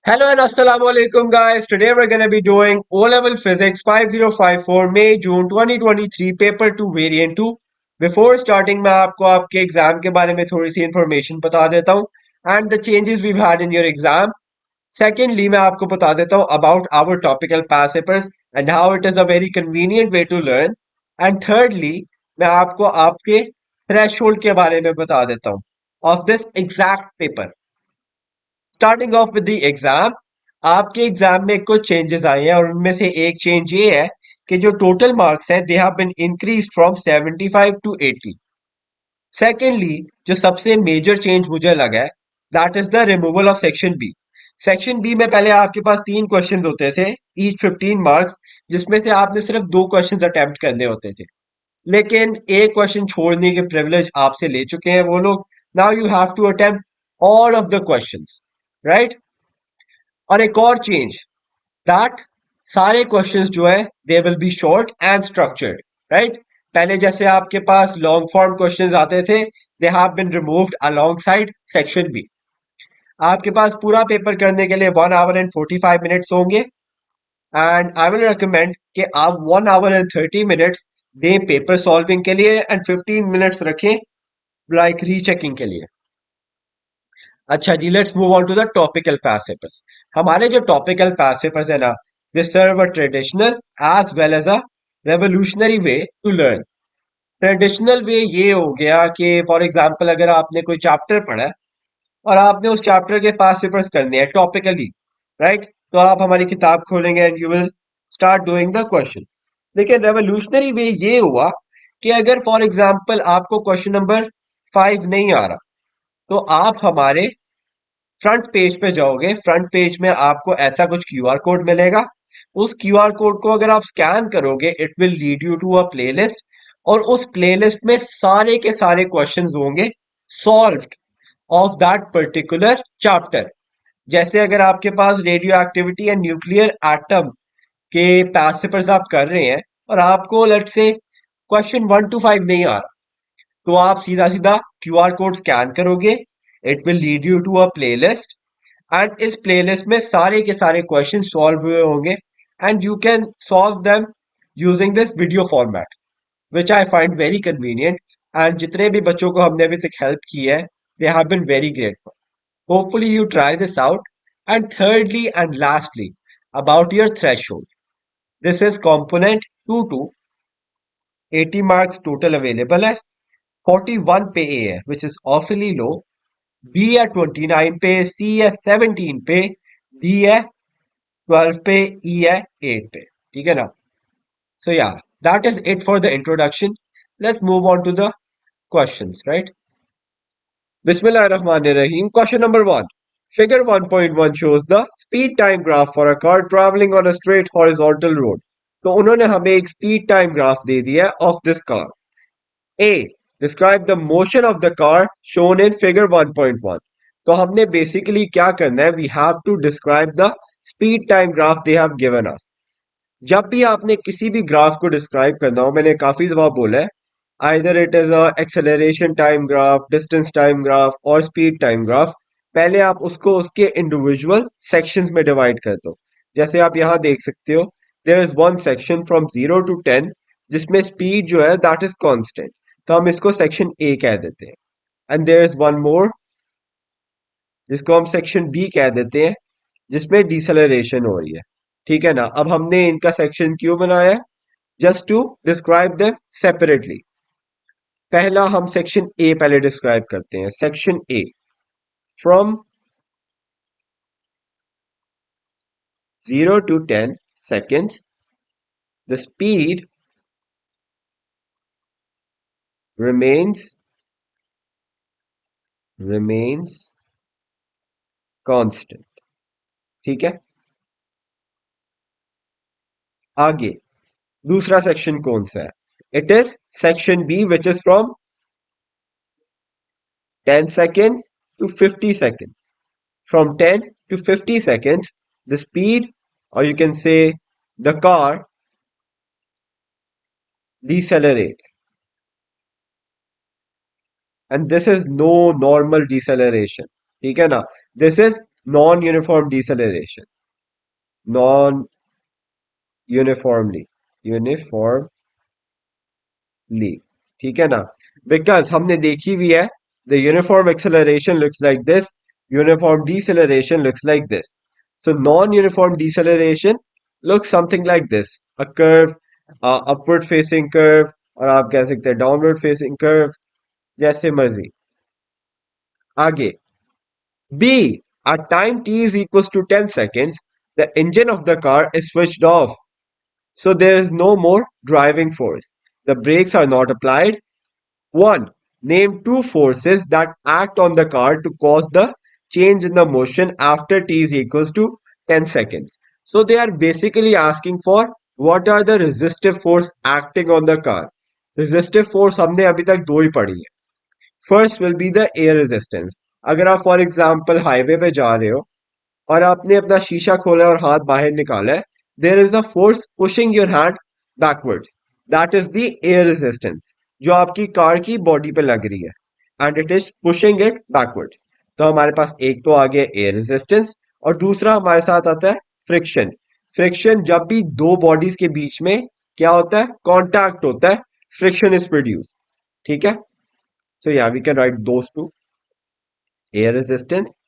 Hello and assalamu alaikum guys. Today we're going to be doing O-level physics 5054 May June 2023 paper 2 variant 2. Before starting मैं आपको आपके exam के बारे में थोड़ी सी इंफॉर्मेशन बता देता हूँ and the changes we've had in your exam. Secondly मैं आपको बता देता हूँ about our topical past papers and how it is a very convenient way to learn. And thirdly मैं आपको आपके threshold के बारे में बता देता हूँ of this exact paper. Starting of with the exam आपके एग्जाम में कुछ चेंजेस आए हैं और उनमें से एक चेंज ये है कि जो टोटल मार्क्स हैं they have been increase from 75 to 80। Secondly जो सबसे मेजर चेंज मुझे लगा है that is the removal of section B. Section B में पहले आपके पास तीन क्वेश्चंस होते थे ईच 15 मार्क्स, जिसमें से आपने सिर्फ दो क्वेश्चंस अटेम्प्ट करने होते थे, लेकिन एक क्वेश्चन छोड़ने के प्रिविलेज आपसे ले चुके हैं वो लोग। Now you have to attempt all of the questions, right. और एक और चेंज दैट सारे क्वेश्चंस जो है they will be short and structured, right. पहले जैसे आपके पास लॉन्ग फॉर्म क्वेश्चंस आते थे they have been removed alongside section B. आपके पास पूरा पेपर करने के लिए 1 hour and 45 minutes होंगे एंड आई विल रिकमेंड कि आप 1 hour and 30 minutes दें पेपर सॉल्विंग के लिए एंड 15 minutes रखें लाइक रीचेकिंग के लिए। अच्छा जी, let's move on to the topical past papers. हमारे जो टॉपिकल पास पेपर्स है ना, they serve a traditional as well as a revolutionary way to learn. Traditional way ये हो गया कि फॉर एग्जांपल अगर आपने कोई चैप्टर पढ़ा है और आपने उस चैप्टर के पास पेपर्स करने हैं टॉपिकली, राइट, तो आप हमारी किताब खोलेंगे and you will start doing the question. लेकिन रेवोल्यूशनरी वे ये हुआ कि अगर फॉर एग्जांपल आपको क्वेश्चन नंबर 5 नहीं आ रहा तो आप हमारे फ्रंट पेज पे जाओगे। फ्रंट पेज में आपको ऐसा कुछ क्यूआर कोड मिलेगा। उस क्यूआर कोड को अगर आप स्कैन करोगे it will lead you to a playlist, और उस प्लेलिस्ट में सारे के सारे क्वेश्चंस होंगे solved of that particular chapter. जैसे अगर आपके पास radioactivity and nuclear atom के पास पेपर्स आप कर रहे हैं और आपको लेट्स से क्वेश्चन 1 to 5 नहीं आ रहा, तो आप सीधा सीधा क्यूआर कोड स्कैन करोगे, it will lead you to a playlist and इस प्लेलिस्ट में सारे के सारे क्वेश्चन सॉल्व हुए होंगे and you can solve them using this video format which I find very convenient. And जितने भी बच्चों को हमने अभी तक हेल्प की है they have been very grateful. Hopefully you try this out. And thirdly and lastly about your threshold, this is component 2 to 80 marks total available है। 41 पे ए है विच इज ऑफली लो, बी है 29 पे, सी है 17 पे, डी है 12 पे, ई है 8 पे। ठीक है ना। So yeah that is it for the introduction. Let's move on to the questions, right. Bismillahirrahmanirrahim. Question number 1. Figure 1.1 shows the speed time graph for a car traveling on a straight horizontal road. तो उन्होंने हमें एक speed time graph दे दिया of this car. A. Describe the motion of the car shown in figure 1.1. तो हमने basically क्या करना है, we have to describe the speed time graph they have given us. जब भी आपने किसी भी ग्राफ को डिस्क्राइब करना हो, मैंने काफी दफा बोला है, either it is a acceleration time graph, distance time graph और स्पीड टाइम ग्राफ, पहले आप उसको उसके इंडिविजुअल सेक्शंस में डिवाइड कर दो। जैसे आप यहाँ देख सकते हो, there is one section from 0 to 10 जिसमें स्पीड जो है दैट इज कांस्टेंट, तो हम इसको सेक्शन ए कह देते हैं। And there is one more जिसको हम सेक्शन बी कह देते हैं जिसमें डिसेलरेशन हो रही है। ठीक है ना। अब हमने इनका सेक्शन क्यों बनाया है, just to describe them separately. पहला हम सेक्शन ए पहले डिस्क्राइब करते हैं। Section A, from 0 to 10 seconds the speed remains constant। ठीक है। आगे दूसरा सेक्शन कौन सा है, it is section B which is from 10 seconds to 50 seconds। From 10 to 50 seconds, the speed, or you can say the car, decelerates. And this is no normal deceleration. ठीक है ना। This is non uniform deceleration, non uniformly, uniformly, ठीक है ना? Because हमने देखी हुई है, the uniform acceleration looks like this, uniform deceleration looks like this. So non uniform deceleration looks something like this, a curve, upward facing curve, और आप कह सकते हैं डाउनवर्ड फेसिंग कर्व, जैसे मर्जी. आगे, B. At time t is equals to 10 seconds, the engine of the car is switched off. So there is no more driving force. The brakes are not applied. 1. Name two forces that act on the car to cause the change in the motion after t is equals to 10 seconds. So they are basically asking for what are the resistive force acting on the car. Resistive force हमने अभी तक दो ही पढ़ी है. First will be the air resistance. अगर आप for example highway पे जा रहे हो और आपने अपना शीशा खोला है और हाथ बाहर निकाला है, there is a force pushing your hand backwards. That is the air resistance जो आपकी कार की बॉडी पे लग रही है, and it is pushing it backwards. तो हमारे पास एक तो आ गया एयर रेजिस्टेंस, और दूसरा हमारे साथ आता है फ्रिक्शन. फ्रिक्शन जब भी दो बॉडीज के बीच में क्या होता है, कॉन्टैक्ट होता है, फ्रिक्शन इज प्रोड्यूस. ठीक है. So yeah, we can write those two: air resistance,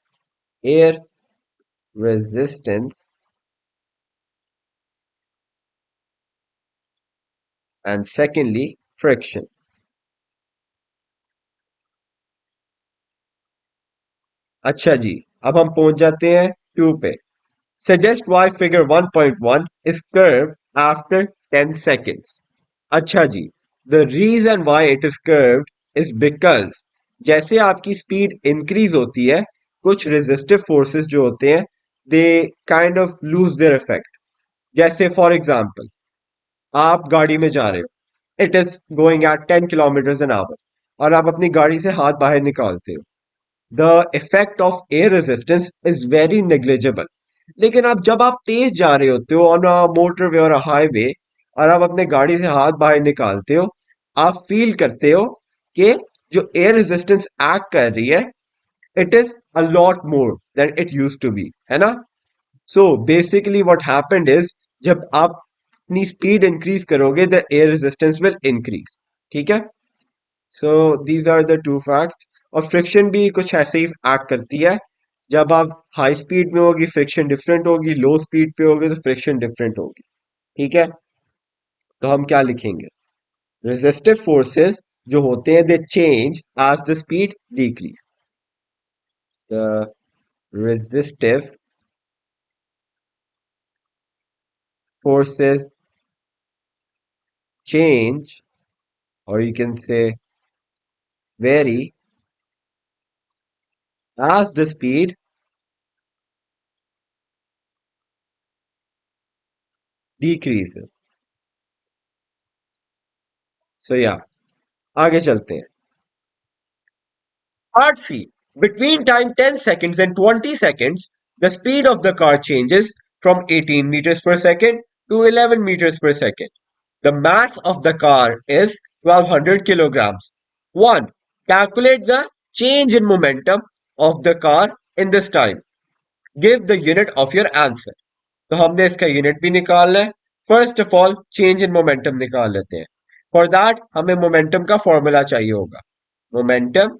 and secondly, friction. अच्छा जी, अब हम पहुंच जाते हैं 2 पे. Suggest why figure 1.1 is curved after 10 seconds. अच्छा जी, the reason why it is curved is because जैसे आपकी स्पीड इंक्रीज होती है, कुछ रेजिस्टिव फोर्सेस जो होते हैं, they kind of lose their effect. जैसे फॉर एग्जांपल, आप गाड़ी में जा रहे हो, it is going at 10 kilometre an hour, और आप अपनी गाड़ी से हाथ बाहर निकालते हो, the effect of air resistance is very negligible. लेकिन अब जब आप तेज जा रहे होते हो ऑन अ मोटरवे और अ हाईवे, और आप अपने गाड़ी से हाथ बाहर निकालते हो, आप फील करते हो कि जो एयर रेजिस्टेंस एक्ट कर रही है, it is a lot more than it use to be, है ना? So basically what happened is, जब आप अपनी स्पीड इंक्रीज करोगे, the air resistance will increase. ठीक है. So these are the two facts. और फ्रिक्शन भी कुछ ऐसे ही एक्ट करती है. जब आप हाई स्पीड में होगी, फ्रिक्शन डिफरेंट होगी, लो स्पीड पे होगी तो फ्रिक्शन डिफरेंट होगी. ठीक है. तो हम क्या लिखेंगे? रेजिस्टिव फोर्सेस जो होते हैं, they change as the speed decrease. The resistive forces change, or you can say vary, as the speed decreases. So yeah, आगे चलते हैं. Part C. Between time 10 seconds and 20 seconds, the speed of the car changes from 18 meters per second to 11 meters per second. The mass of the car is 1200 kilograms. 1. Calculate the change in momentum of the car in this time. Give the unit of your answer. तो हमने इसका unit भी निकालना है. First of all change in momentum निकाल लेते हैं. For that हमें मोमेंटम का फॉर्मूला चाहिए होगा. Momentum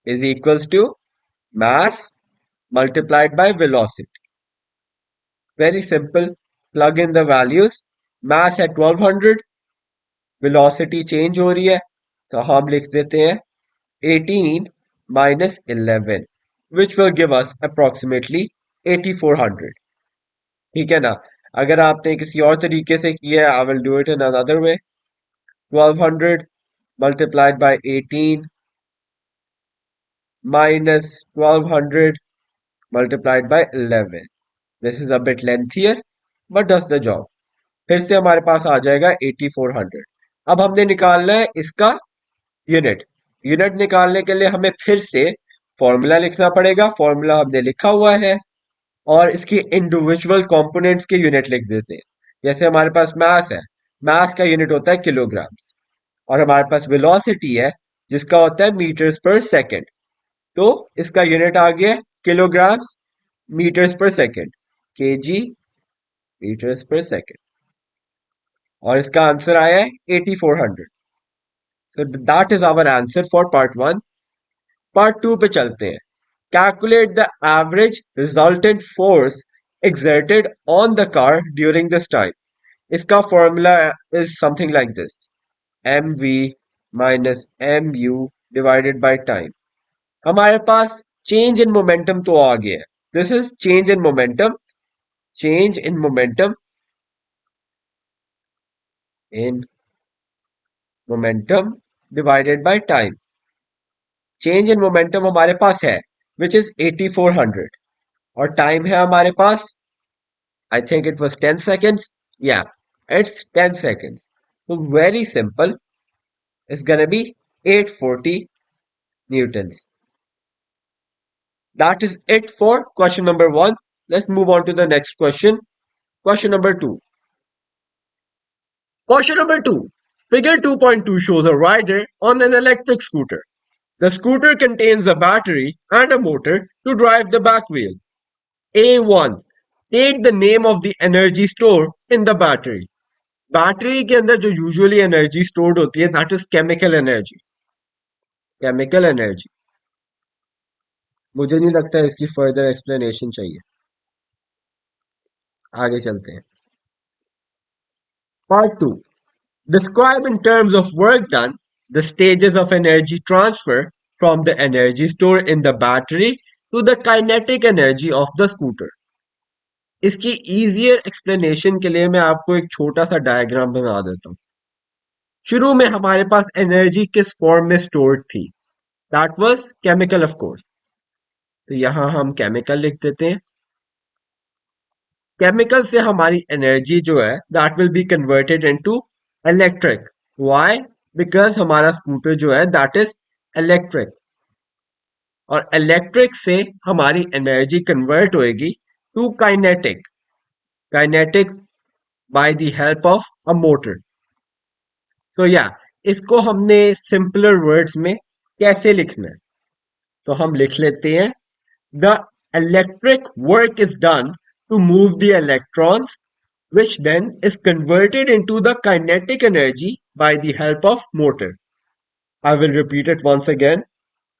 is equals to mass multiplied by velocity. Very simple. Plug in the values. Mass है 1200, velocity change हो रही है, तो हम लिख देते हैं 18 minus 11, which will give us approximately 8400. ठीक है ना? अगर आपने किसी और तरीके से किया है, I will do it in another way. 1200 multiplied by 18 minus 1200 multiplied by 11. This is a bit lengthier, but does the job. फिर से हमारे पास आ जाएगा 8400. अब हमने निकालना है इसका यूनिट. यूनिट निकालने के लिए हमें फिर से फॉर्मूला लिखना पड़ेगा. फॉर्मूला हमने लिखा हुआ है, और इसकी इंडिविजुअल कंपोनेंट्स के यूनिट लिख देते हैं. जैसे हमारे पास मास है, मास का यूनिट होता है किलोग्राम्स, और हमारे पास वेलोसिटी है जिसका होता है मीटर्स पर सेकंड. तो इसका यूनिट आ गया kilograms meters per second, kg meters per second, और इसका आंसर आया है 8400। So that is our answer for part one. Part two पे चलते हैं। Calculate the average resultant force exerted on the car during this time. इसका फॉर्मूला is something like this, mv minus mu divided by time. हमारे पास change in momentum तो आ गया है। This is change in momentum, change in momentum divided by time. Change in momentum हमारे पास है विच इज 8400, और टाइम है हमारे पास, I think it was 10 seconds. Yeah, it's 10 seconds. So very simple. It's gonna be 840 newtons. That is it for question number one. Let's move on to the next question. Question number two. Question number two. Figure 2.2 shows a rider on an electric scooter. The scooter contains a battery and a motor to drive the back wheel. A1. Take the name of the energy stored in the battery. Battery के अंदर जो usually energy stored होती है that is chemical energy, chemical energy. मुझे नहीं लगता इसकी further explanation चाहिए, आगे चलते हैं। Part two. Describe in terms of work done the stages of energy transfer from the energy store in the battery to the kinetic energy of the scooter. इसकी easier explanation के लिए मैं आपको एक छोटा सा डायग्राम बना देता हूँ। शुरू में हमारे पास एनर्जी किस फॉर्म में स्टोर्ड थी, that was chemical of course. तो यहां हम केमिकल लिख देते हैं। केमिकल से हमारी एनर्जी जो है that will be converted into electric. Why? Because हमारा स्कूटर जो है दैट इज इलेक्ट्रिक, और इलेक्ट्रिक से हमारी एनर्जी कन्वर्ट होएगी to kinetic, kinetic by the help of a motor. So या इसको हमने सिंपलर वर्ड्स में कैसे लिखना है, तो हम लिख लेते हैं the electric work is done to move the electrons, which then is converted into the kinetic energy by the help of motor. I will repeat it once again.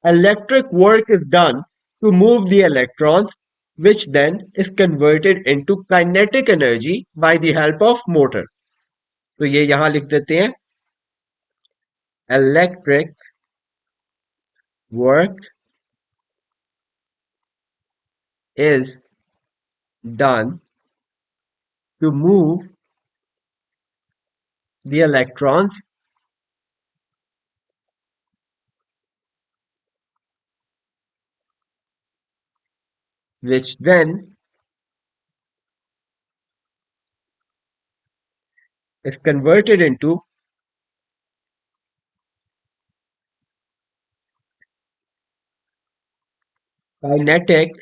Electric work is done to move the electrons, which then is converted into kinetic energy by the help of motor. तो ये यहां लिख देते हैं, electric work is done to move the electrons, which then is converted into kinetic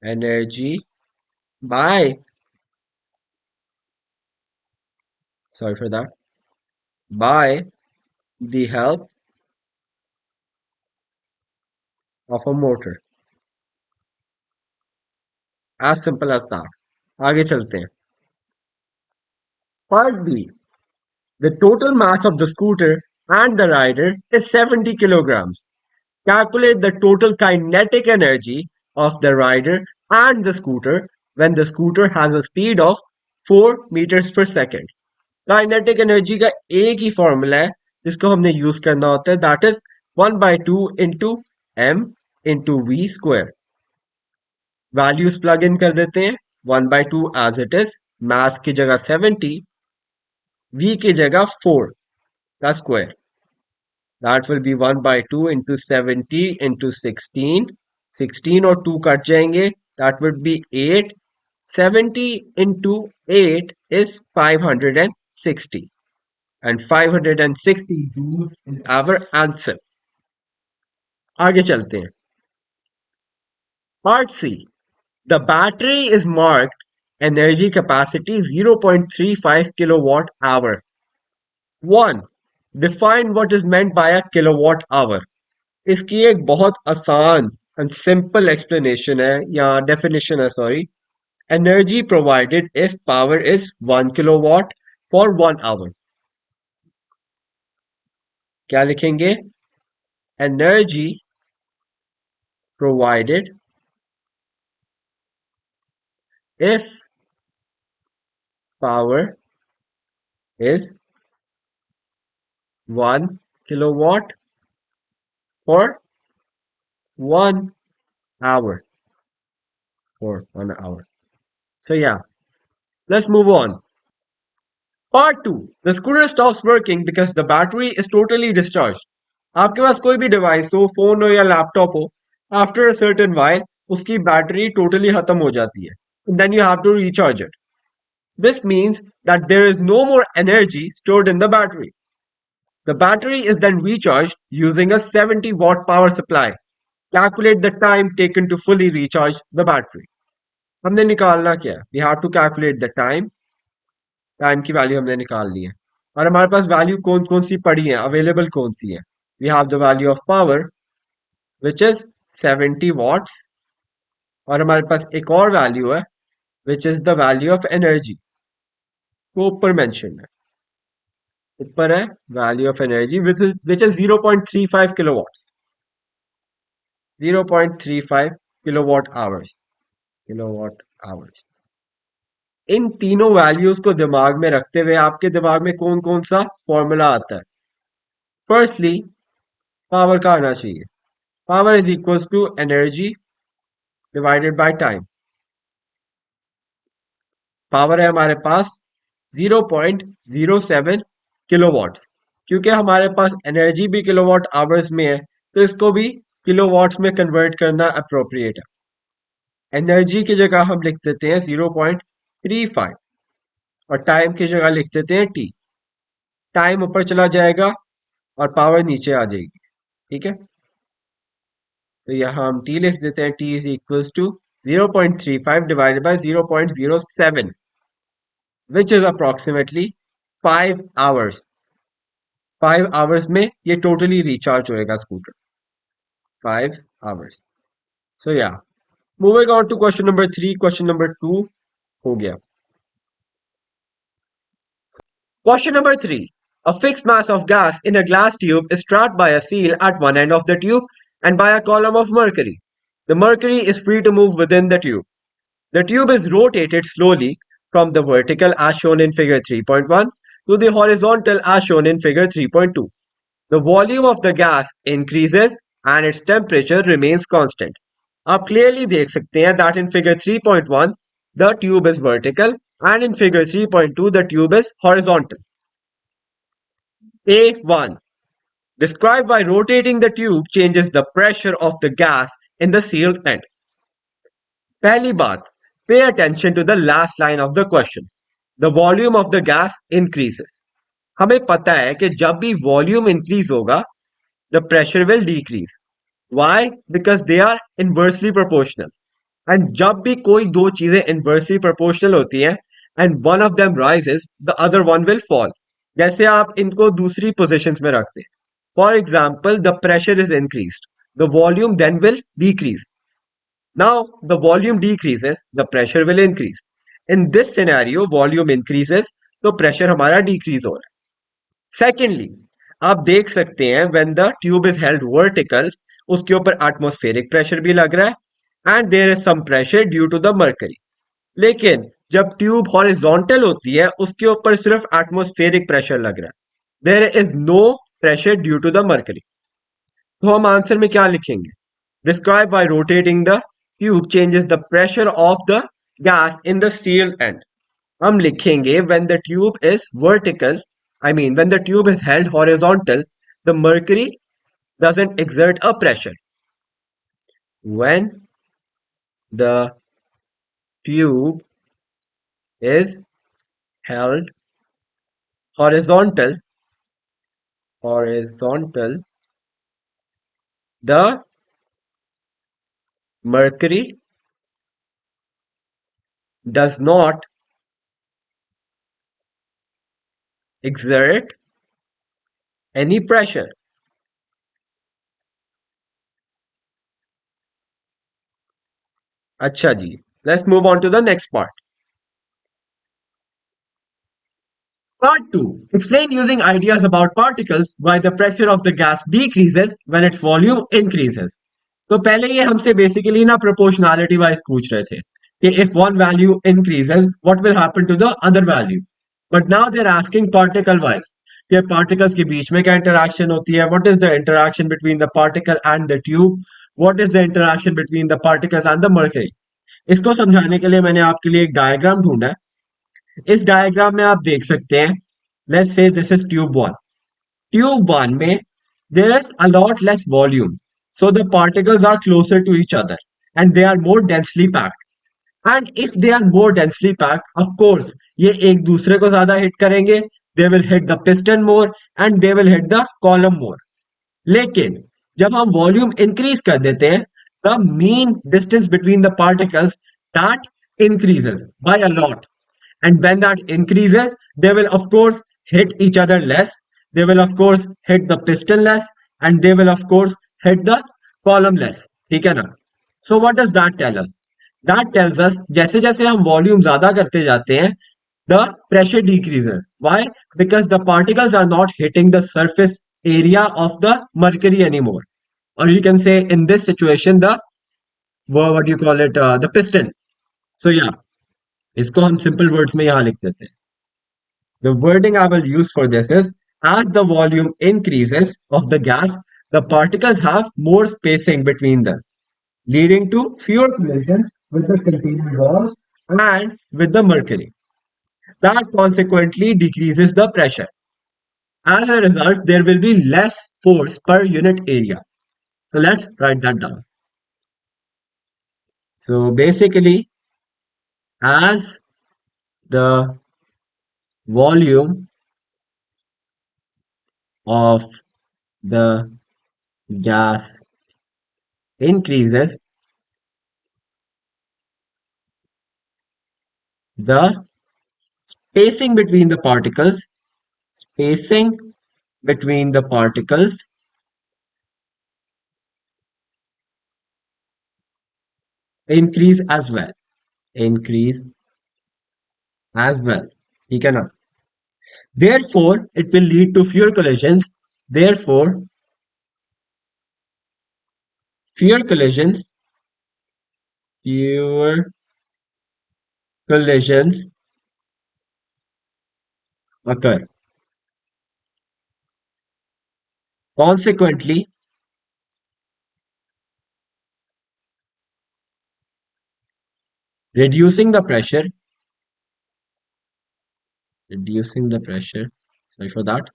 energy by, sorry for that, by the help of a motor. As simple as that. आगे चलते हैं। Part B. The total mass of the scooter and the rider is 70 kilograms. Calculate the total kinetic energy of the rider and the scooter when the scooter has a speed of 4 meters per second. Kinetic energy का एक ही formula है जिसको हमने use करना होता है, that is 1/2 into m into v square. Values plug in कर देते हैं। 1/2 एज इट इज, मास की जगह 70, वी की जगह 4 का square, that will B 1/2 into 70 into 16। 16 और 2 कट जाएंगे, that would be 8। 70 into 8 is 560, and 560 joules is our answer. आगे चलते हैं। Part C. The battery is marked energy capacity 0.35 kilowatt hour. 1. Define what is meant by a kilowatt hour. इसकी एक बहुत आसान and simple explanation है या definition है sorry. Energy provided if power is 1 kilowatt for 1 hour. क्या लिखेंगे? Energy provided if power is 1 kilowatt for 1 hour. For 1 hour. So yeah, let's move on. Part 2. The scooter stops working because the battery is totally discharged. आपके पास कोई भी device हो, phone हो या laptop हो, after a certain while उसकी battery totally खत्म हो जाती है. And then you have to recharge it. This means that there is no more energy stored in the battery. The battery is then recharged using a 70-watt power supply. Calculate the time taken to fully recharge the battery. हमने निकालना क्या है? We have to calculate the time. Time की value हमने निकाल ली है और हमारे पास वैल्यू कौन कौन सी पड़ी है अवेलेबल कौन सी है we have the value of power which is 70 watts और हमारे पास एक और वैल्यू है which is the value of energy वो ऊपर मेंशन है ऊपर है value of energy which is 0.35 kilowatts 0.35 kilowatt hours इन तीनों वैल्यूज को दिमाग में रखते हुए आपके दिमाग में कौन कौन सा फॉर्मूला आता है फर्स्टली पावर का आना चाहिए power is equals to energy divided by time power है हमारे पास 0.07 किलोवाट्स क्योंकि हमारे पास एनर्जी भी किलोवाट आवर्स में है तो इसको भी किलोवाट्स में कन्वर्ट करना अप्रोप्रिएट है एनर्जी की जगह हम लिख देते हैं 0.35 और टाइम की जगह लिख देते हैं टी टाइम ऊपर चला जाएगा और पावर नीचे आ जाएगी ठीक है तो यहाँ हम टी लिख देते हैं t is equals to 0.35 divided by 0.07 which is approximately 5 hours 5 hours में ये totally recharge होएगा scooter 5 hours so yeah moving on to question number 3 question number 2 हो गया question number 3 a fixed mass of gas in a glass tube is trapped by a seal at one end of the tube and by a column of mercury the mercury is free to move within the tube. The tube is rotated slowly from the vertical as shown in figure 3.1 to the horizontal as shown in figure 3.2. The volume of the gas increases and its temperature remains constant. आप clearly देख सकते हैं that in figure 3.1 the tube is vertical and in figure 3.2 the tube is horizontal. A1. Describe why rotating the tube changes the pressure of the gas in the sealed end. पहली बात pay attention to the last line of the question. The volume of the gas increases. हमें पता है कि जब भी volume increase होगा the pressure will decrease. Why? Because they are inversely proportional. And जब भी कोई दो चीजें inversely proportional होती हैं and one of them rises, the other one will fall. जैसे आप इनको दूसरी positions में रखते हैं. For example, the pressure is increased. The volume then will decrease. Now the volume decreases, the pressure will increase. In this scenario, volume increases, तो pressure हमारा decrease हो रहा है. Secondly, आप देख सकते हैं when the tube is held vertical, उसके ऊपर atmospheric pressure भी लग रहा है and there is some pressure due to the mercury. लेकिन जब ट्यूब हॉरिजॉन्टल होती है उसके ऊपर सिर्फ एटमॉस्फेरिक प्रेशर लग रहा है there is no pressure due to the mercury तो हम आंसर में क्या लिखेंगे describe by rotating the tube changes the pressure of the gas in the sealed end. हम लिखेंगे when the tube is vertical, I mean when the tube is held horizontal, the mercury doesn't exert a pressure. When the tube is held horizontal, the mercury does not exert any pressure. अच्छा जी. Let's move on to the next part. Part 2. Explain using ideas about particles why the pressure of the gas decreases when its volume increases. तो पहले ये हमसे basically ना proportionality wise पूछ रहे थे कि if one value increases what will happen to the other value. But now they are asking particle wise कि पार्टिकल्स के बीच में क्या इंटरेक्शन होती है, what is the interaction between the particle and the tube, what is the interaction between the particles and the mercury. इसको समझाने के लिए मैंने आपके लिए एक डायग्राम ढूंढा है. इस डायग्राम में आप देख सकते हैं, let's say this is tube one. Tube one में there is a lot less volume, so the particles are closer to each other and they are more densely packed. And if they are more densely packed, of course, ये एक दूसरे को ज्यादा hit करेंगे, they will hit the piston more and they will hit the column more. लेकिन जब हम volume increase कर देते हैं, the mean distance between the particles that increases by a lot. And when that increases, they will of course hit each other less. They will of course hit the piston less, and they will of course hit the column less. ठीक है ना? So what does that tell us? That tells us जैसे जैसे हम volume ज्यादा करते जाते हैं, the pressure decreases. Why? Because the particles are not hitting the surface area of the mercury anymore. Or you can say in this situation, the what do you call it? The piston. So yeah, इसको हम simple words में यहाँ लिख देते हैं. The wording I will use for this is, as the volume increases of the gas, the particles have more spacing between them, leading to fewer collisions with the container walls and with the mercury. That consequently decreases the pressure. As a result, there will be less force per unit area. So let's write that down. So basically, as the volume of the gas increases, the spacing between the particles, spacing between the particles increase as well. Increase as well. ठीक है ना? Therefore, it will lead to fewer collisions. Therefore, fewer collisions, fewer collisions occur. Consequently, reducing the pressure, reducing the pressure, sorry for that,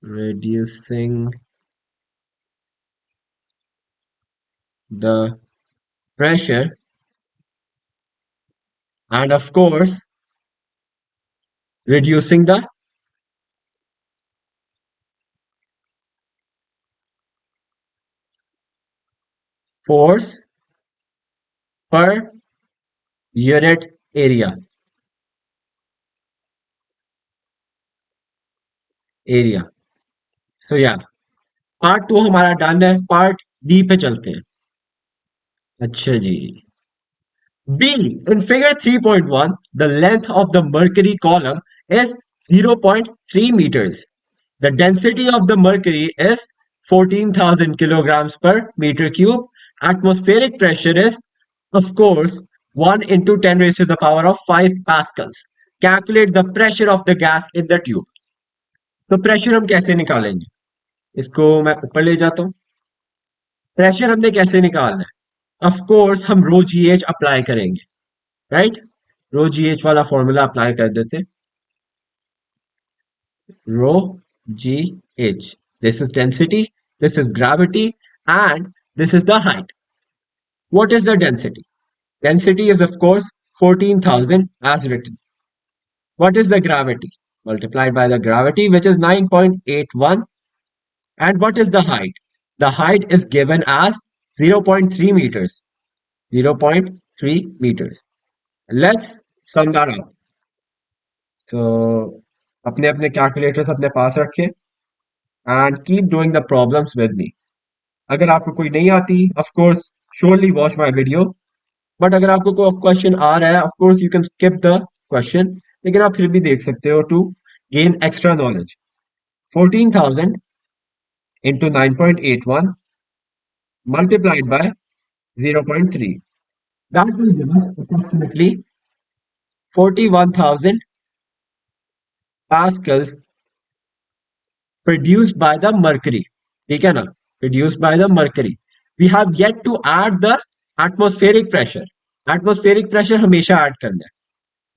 reducing the pressure, and of course, reducing the force per unit area. Area. So yeah, part two हमारा done है. Part B पे चलते हैं. अच्छा जी. B. In figure 3.1, the length of the mercury column is 0.3 meters. The density of the mercury is 14,000 kilograms per meter cube. Atmospheric pressure is, of course, 1 into 10 raised to the power of 5 pascals. Calculate the pressure of the gas in the tube. तो pressure हम कैसे निकालेंगे? इसको मैं ऊपर ले जाता हूँ. प्रेशर हमने कैसे निकालना है? ऑफ कोर्स हम रो जी एच अप्लाई करेंगे, राइट? रो जी एच वाला फॉर्मूला अप्लाई कर देते. Rho g h, this is density, this is gravity and this is the height. What is the density? Density is of course 14,000 as written. What is the gravity? Multiplied by the gravity, which is 9.81. And what is the height? The height is given as 0.3 meters. 0.3 meters. Let's sum that up. So अपने अपने calculators अपने पास रखें and keep doing the problems with me. अगर आपको कोई नहीं आती, of course surely watch my video, but अगर आपको कोई क्वेश्चन आ रहा है, of course you can skip the question, लेकिन आप फिर भी देख सकते हो to gain extra knowledge. 14,000 into 9.81 multiplied by 0.3. That will give us approximately 41,000 pascals produced by the mercury. ठीक है ना? Produced by the mercury. We have yet to add the atmospheric pressure. Atmospheric pressure हमेशा add करना है,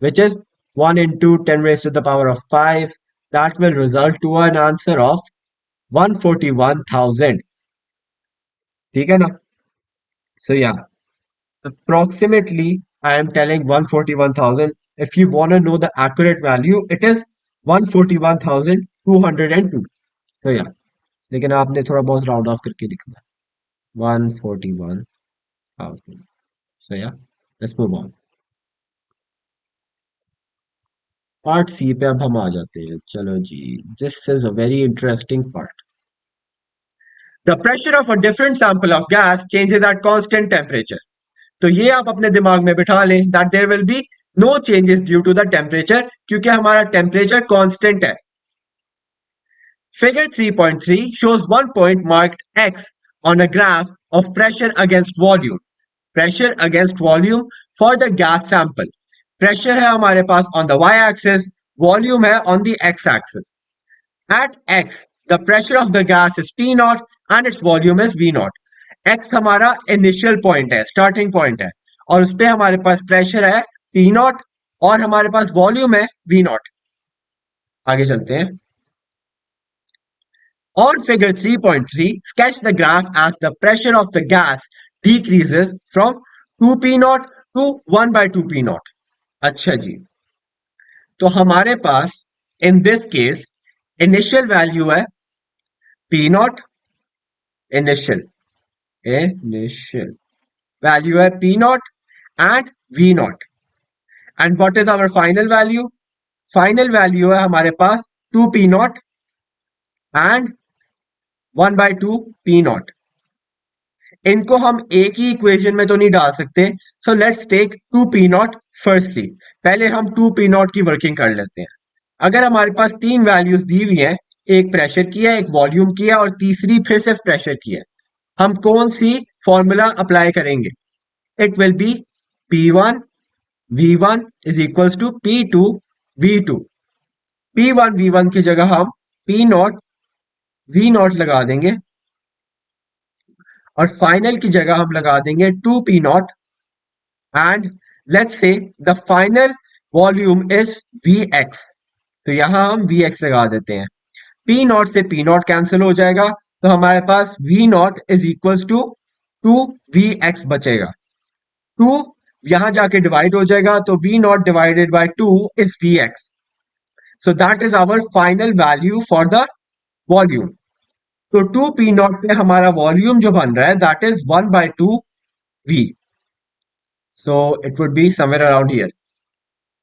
which is 1 into 10 raised to the power of 5. That will result to an answer of 141,000. ठीक है ना? So yeah, approximately, I am telling 141,000. If you want to know the accurate value, it is 141,202. So yeah, लेकिन आपने थोड़ा बहुत round of करके लिखना है 141,000. So yeah, let's move on. Part C पे अब हम आ जाते हैं। चलो जी, this is a very interesting part. The pressure of a different sample of gas changes at constant temperature. तो ये आप अपने दिमाग में बिठा लें that there will be no changes due to the temperature, क्योंकि हमारा टेम्परेचर कांस्टेंट है। Figure 3.3 shows one point marked X on a graph of pressure against volume. Pressure against volume for the gas sample. Pressure है हमारे पास on the y-axis, volume है on the x-axis. At X, the pressure of the gas is P naught and its volume is V naught. X हमारा initial point है, starting point है, और उस पे हमारे पास pressure है P naught और हमारे पास volume है V naught. आगे चलते हैं। On figure 3.3, sketch the graph as the pressure of the gas decreases from 2P naught to 1 by 2P naught. अच्छा जी, तो हमारे पास in this case initial value है P naught, initial value है P naught and V naught. And what is our final value? Final value है हमारे पास 2P naught and 1 by 2 P naught. इनको हम एक ही इक्वेशन में तो नहीं डाल सकते, so let's take 2P naught firstly. पहले हम 2P naught की वर्किंग कर लेते हैं। अगर हमारे पास तीन वैल्यूज दी हुई हैं, एक प्रेशर की है, एक वॉल्यूम की है और तीसरी फिर से प्रेशर की है, हम कौन सी फॉर्मूला अप्लाई करेंगे? It will B P1 V1 is equals to P2 V2. P1 V1 की जगह हम P नॉट V नॉट लगा देंगे और फाइनल की जगह हम लगा देंगे 2P naught and let's say the final volume is Vx। तो यहां हम Vx लगा देते हैं। P नॉट से P नॉट कैंसिल हो जाएगा, तो हमारे पास V naught is equals to 2Vx बचेगा। 2 यहां जाके डिवाइड हो जाएगा, तो V not divided by 2 is Vx। So that is our final value for the volume. तो 2P नॉट पे हमारा वॉल्यूम जो बन रहा है that is 1 by 2 V. So it would be somewhere around here.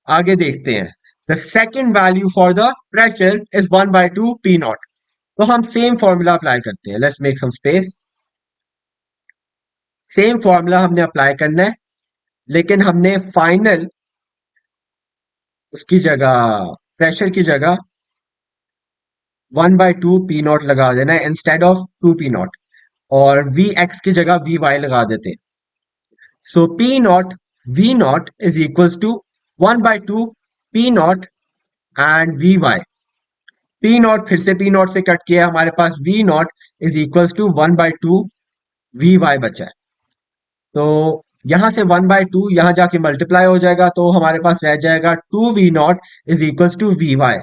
आगे देखते हैं। The second value for the pressure is 1 by 2 P not. तो हम सेम फॉर्मूला अप्लाई करते हैं। Let's make some space. Same formula हमने अप्लाई करना है, लेकिन हमने फाइनल उसकी जगह प्रेशर की जगह 1 by 2 P नॉट लगा देना है इंस्टेड ऑफ 2 P नॉट, और Vx की जगह Vy लगा देते हैं। So P naught V naught is equals to 1 by 2 P naught and Vy। P naught फिर से P नॉट से कट किया, हमारे पास V naught is equals to 1 by 2 Vy बचा है। तो यहां से 1 by 2 यहां जाके मल्टीप्लाई हो जाएगा, तो हमारे पास रह जाएगा 2V naught is equals to Vy।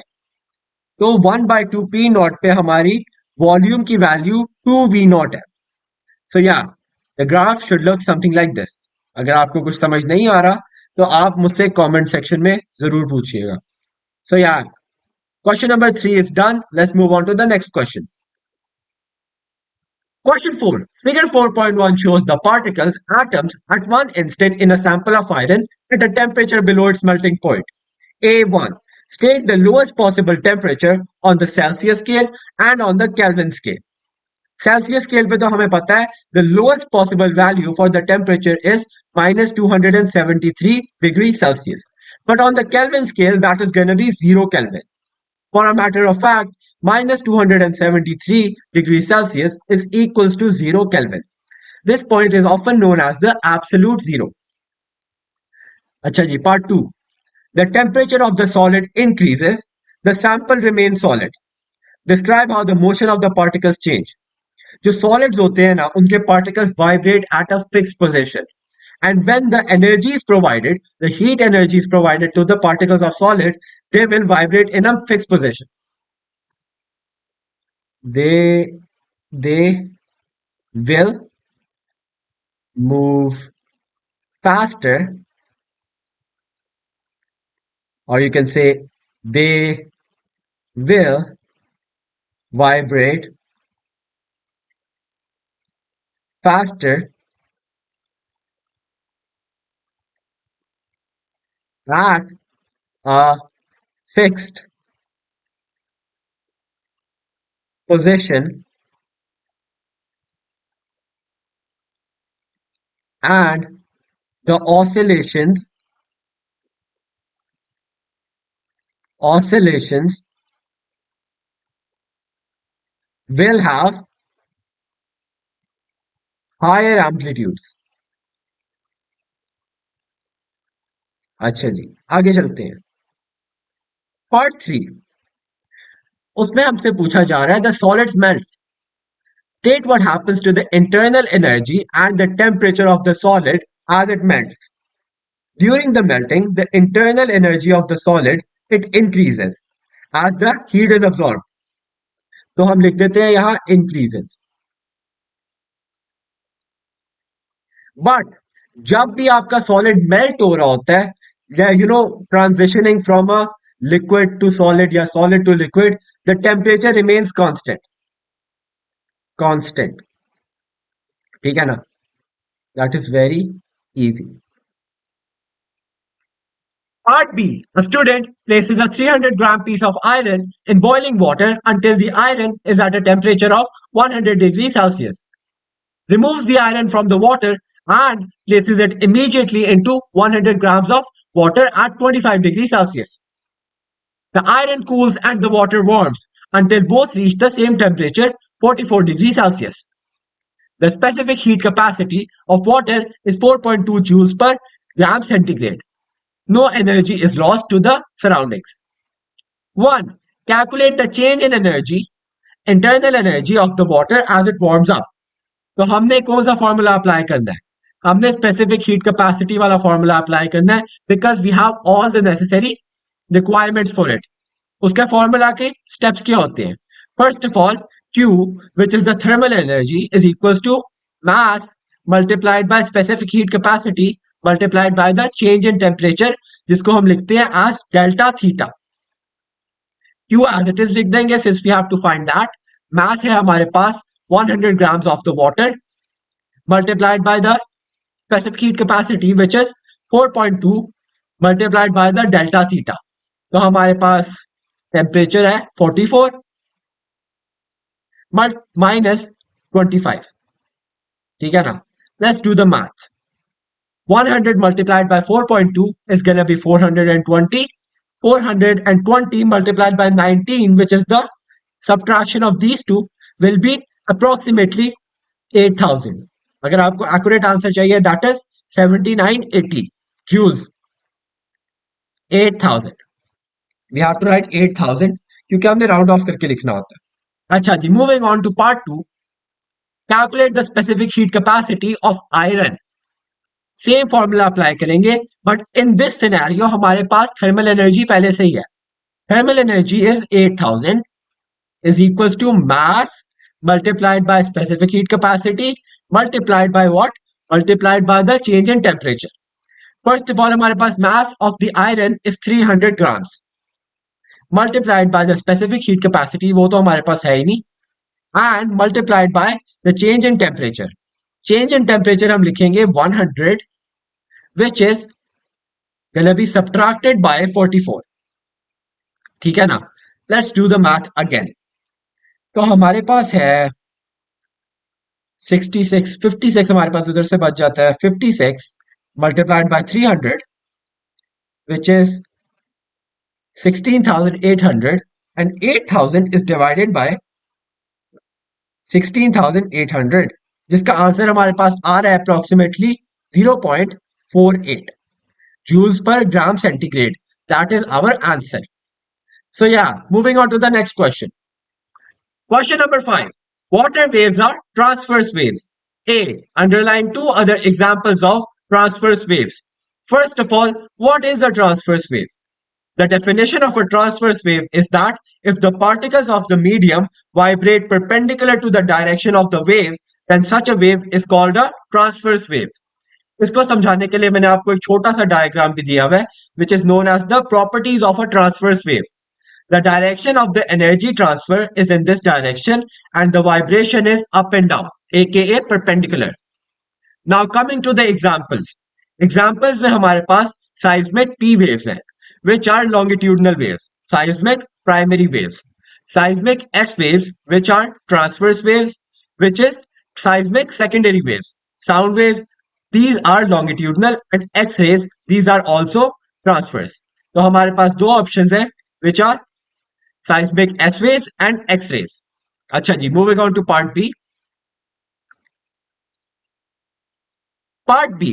तो 1 by 2 P नॉट पे हमारी वॉल्यूम की वैल्यू 2V नॉट है। सो या the graph should look something like this. अगर आपको कुछ समझ नहीं आ रहा तो आप मुझसे कमेंट सेक्शन में जरूर पूछिएगा। So yeah question number 3 is done. Let's move on to the next question. Question 4. Figure 4.1 shows the particles, atoms, at one instant in a sample of iron at a temperature below its melting point. A1. State the lowest possible temperature on the Celsius scale and on the Kelvin scale. Celsius scale पे तो हमें पता है the lowest possible value for the temperature is minus 273 degrees Celsius. But on the Kelvin scale, that is going to be 0 Kelvin. For a matter of fact, minus 273 degrees Celsius is equals to 0 Kelvin. This point is often known as the absolute zero. अच्छा जी, part 2. The temperature of the solid increases, the sample remains solid. Describe how the motion of the particles change. जो solids होते हैं ना, उनके particles vibrate at a fixed position. And when the energy is provided, the heat energy is provided to the particles of solid, they will vibrate in a fixed position. They will move faster, or you can say they will vibrate faster at a fixed position and the oscillations will have higher amplitudes. अच्छा जी, आगे चलते हैं. Part 3. उसमें हमसे पूछा जा रहा है the solids melts. State what happens to the internal energy and the temperature of the solid as it melts. During the melting, the internal energy of the solid it increases as the heat is absorbed. तो हम लिख देते हैं यहाँ increases. But जब भी आपका solid melt हो रहा होता है, या transitioning from a liquid to solid या solid to liquid, the temperature remains constant. ठीक है ना? That is very easy. Part B. A student places a 300-gram piece of iron in boiling water until the iron is at a temperature of 100 degrees Celsius. Removes the iron from the water and places it immediately into 100 grams of water at 25 degrees Celsius. The iron cools and the water warms until both reach the same temperature, 44 degrees Celsius. The specific heat capacity of water is 4.2 joules per gram centigrade. No energy is lost to the surroundings. 1. Calculate the change in internal energy of the water as it warms up. तो हमने कौन सा formula apply करना है? हमने specific heat capacity वाला formula apply करना है because we have all the necessary requirements for it. उसके फॉर्मूला के स्टेप्स क्या होते हैं? First of all, Q, which is the thermal energy, is equals to mass multiplied by specific heat capacity multiplied by the change in temperature, जिसको हम लिखते हैं as delta theta. Q as it is लिख देंगे since we have to find that. Mass है हमारे पास 100 grams of the water multiplied by the specific heat capacity which is 4.2 multiplied by the delta theta. तो हमारे पास temperature है 44 minus 25. ठीक है ना? Let's do the math. 100 multiplied by 4.2 is going to be 420. 420 multiplied by 19, which is the subtraction of these two, will be approximately 8000. अगर आपको accurate answer चाहिए, that is 7980 joules. 8000. We have to write 8000 क्योंकि हमने round off करके लिखना होता है. अच्छा जी, moving on to part 2. Calculate the specific heat capacity of iron. Same formula apply करेंगे बट इन दिस सिनेरियो हमारे पास थर्मल एनर्जी पहले से ही है. Thermal energy is 8000 is equals to mass multiplied by specific heat capacity multiplied by what? Multiplied by the change in temperature. First of all, हमारे पास mass of the iron is 300 grams multiplied by the specific heat capacity, वो तो हमारे पास है ही नहीं, and multiplied by the change in temperature. Change in temperature हम लिखेंगे 100, which is gonna be subtracted by 44. ठीक है ना। Let's do the math again. तो हमारे पास है 66, 56 हमारे पास उधर से बच जाता है। 56 multiplied by 300 which is 16,800 and 8,000 is divided by 16,800 जिसका आंसर हमारे पास आ रहा है approximately 0.48 joules per gram centigrade. That is our answer. So yeah, moving on to the next question. Question number 5. Water waves are transverse waves. A. Underline two other examples of transverse waves. First of all, what is a transverse wave? The definition of a transverse wave is that if the particles of the medium vibrate perpendicular to the direction of the wave, then such a wave is called a transverse wave. इसको समझाने के लिए मैंने आपको एक छोटा सा diagram भी दिया हुआ है, which is known as the properties of a transverse wave. The direction of the energy transfer is in this direction and the vibration is up and down, aka perpendicular. Now coming to the examples. Examples में हमारे पास seismic P waves हैं, which are longitudinal waves. Seismic primary waves. Seismic S waves, which are transverse waves, which is seismic secondary waves. Sound waves, these are longitudinal, and X-rays, these are also transverse. तो हमारे पास दो options हैं, which are seismic S waves and X rays. अच्छा जी, moving on to part B. Part B.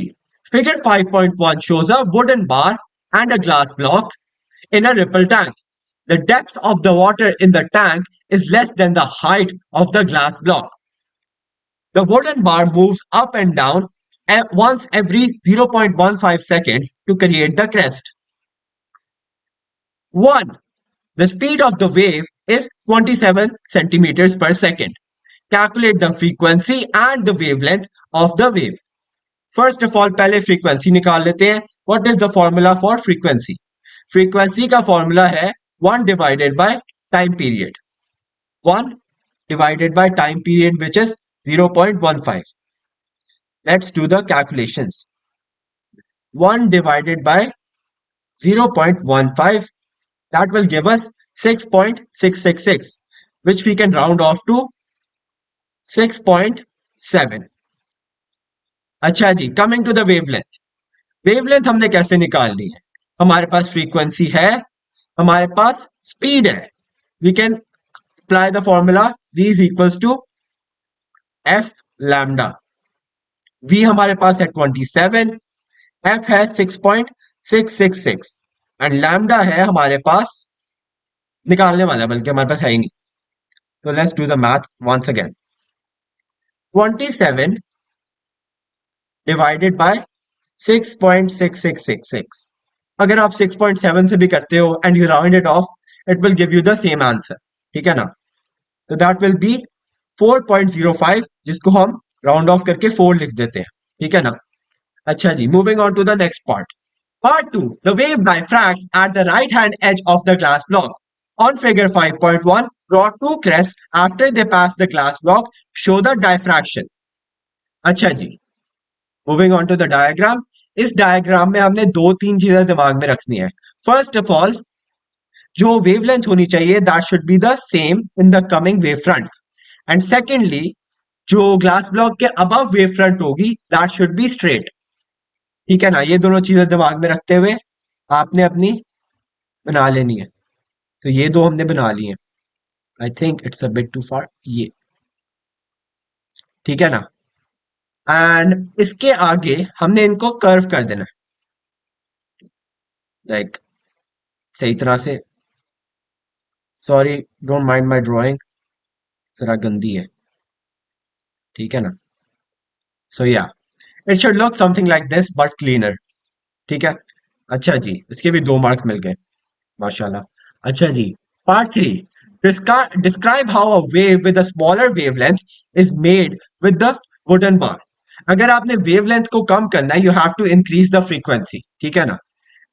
Figure 5.1 shows a wooden bar and a glass block in a ripple tank. The depth of the water in the tank is less than the height of the glass block. The wooden bar moves up and down once every 0.15 seconds to create the crest. 1. The speed of the wave is 27 centimeters per second. Calculate the frequency and the wavelength of the wave. First of all, पहले frequency निकाल लेते हैं. What is the formula for frequency? Frequency का formula है 1 divided by time period. 1 divided by time period, which is 0.15. Let's do the calculations. 1 divided by 0.15, that will give us 6.666, which we can round off to 6.7. अच्छा जी, coming to the wavelength. Wavelength हमने कैसे निकालनी है? हमारे पास frequency है, हमारे पास स्पीड है. We can apply the formula v is equals to f lambda. v हमारे पास है 27, f है 6.666 एंड लैम्डा है हमारे पास निकालने वाला, बल्कि हमारे पास है ही नहीं. तो let's do the math once again. 27 divided by 6.6666. अगर आप 6.7 से भी करते हो and you round it off, it will give you the same answer. ठीक है ना. तो दैट विल बी 4.05, जिसको हम राउंड ऑफ करके 4 लिख देते हैं. ठीक है ना. अच्छा जी, moving on to the next part. Part 2. The wave diffracts at the right hand edge of the glass block. On figure 5.1, draw two crests after they pass the glass block. Show the diffraction. अच्छा जी, moving on to the diagram. इस diagram में हमने दो तीन चीजें दिमाग में रखनी है. फर्स्ट ऑफ ऑल, जो वेवलेंथ होनी चाहिए that should be the same in the coming wave fronts. And secondly, जो ग्लास ब्लॉक के अबव वेव फ्रंट होगी दैट शुड बी स्ट्रेट. ठीक है ना. ये दोनों चीजें दिमाग में रखते हुए आपने अपनी बना लेनी है. तो ये दो हमने बना ली है. I think it's a bit too far. ये ठीक है ना. एंड इसके आगे हमने इनको कर्व कर देना है, लाइक सही तरह से. Sorry, don't mind my drawing, जरा गंदी है. ठीक है ना. सो या, it should look something like this but cleaner. ठीक है. अच्छा जी, इसके भी 2 मार्क्स मिल गए, माशाल्लाह. अच्छा जी, part 3. Describe how a wave with a smaller wavelength is made with the wooden bar. अगर आपने वेवलेंथ को कम करना है, you have to increase the frequency. ठीक है ना.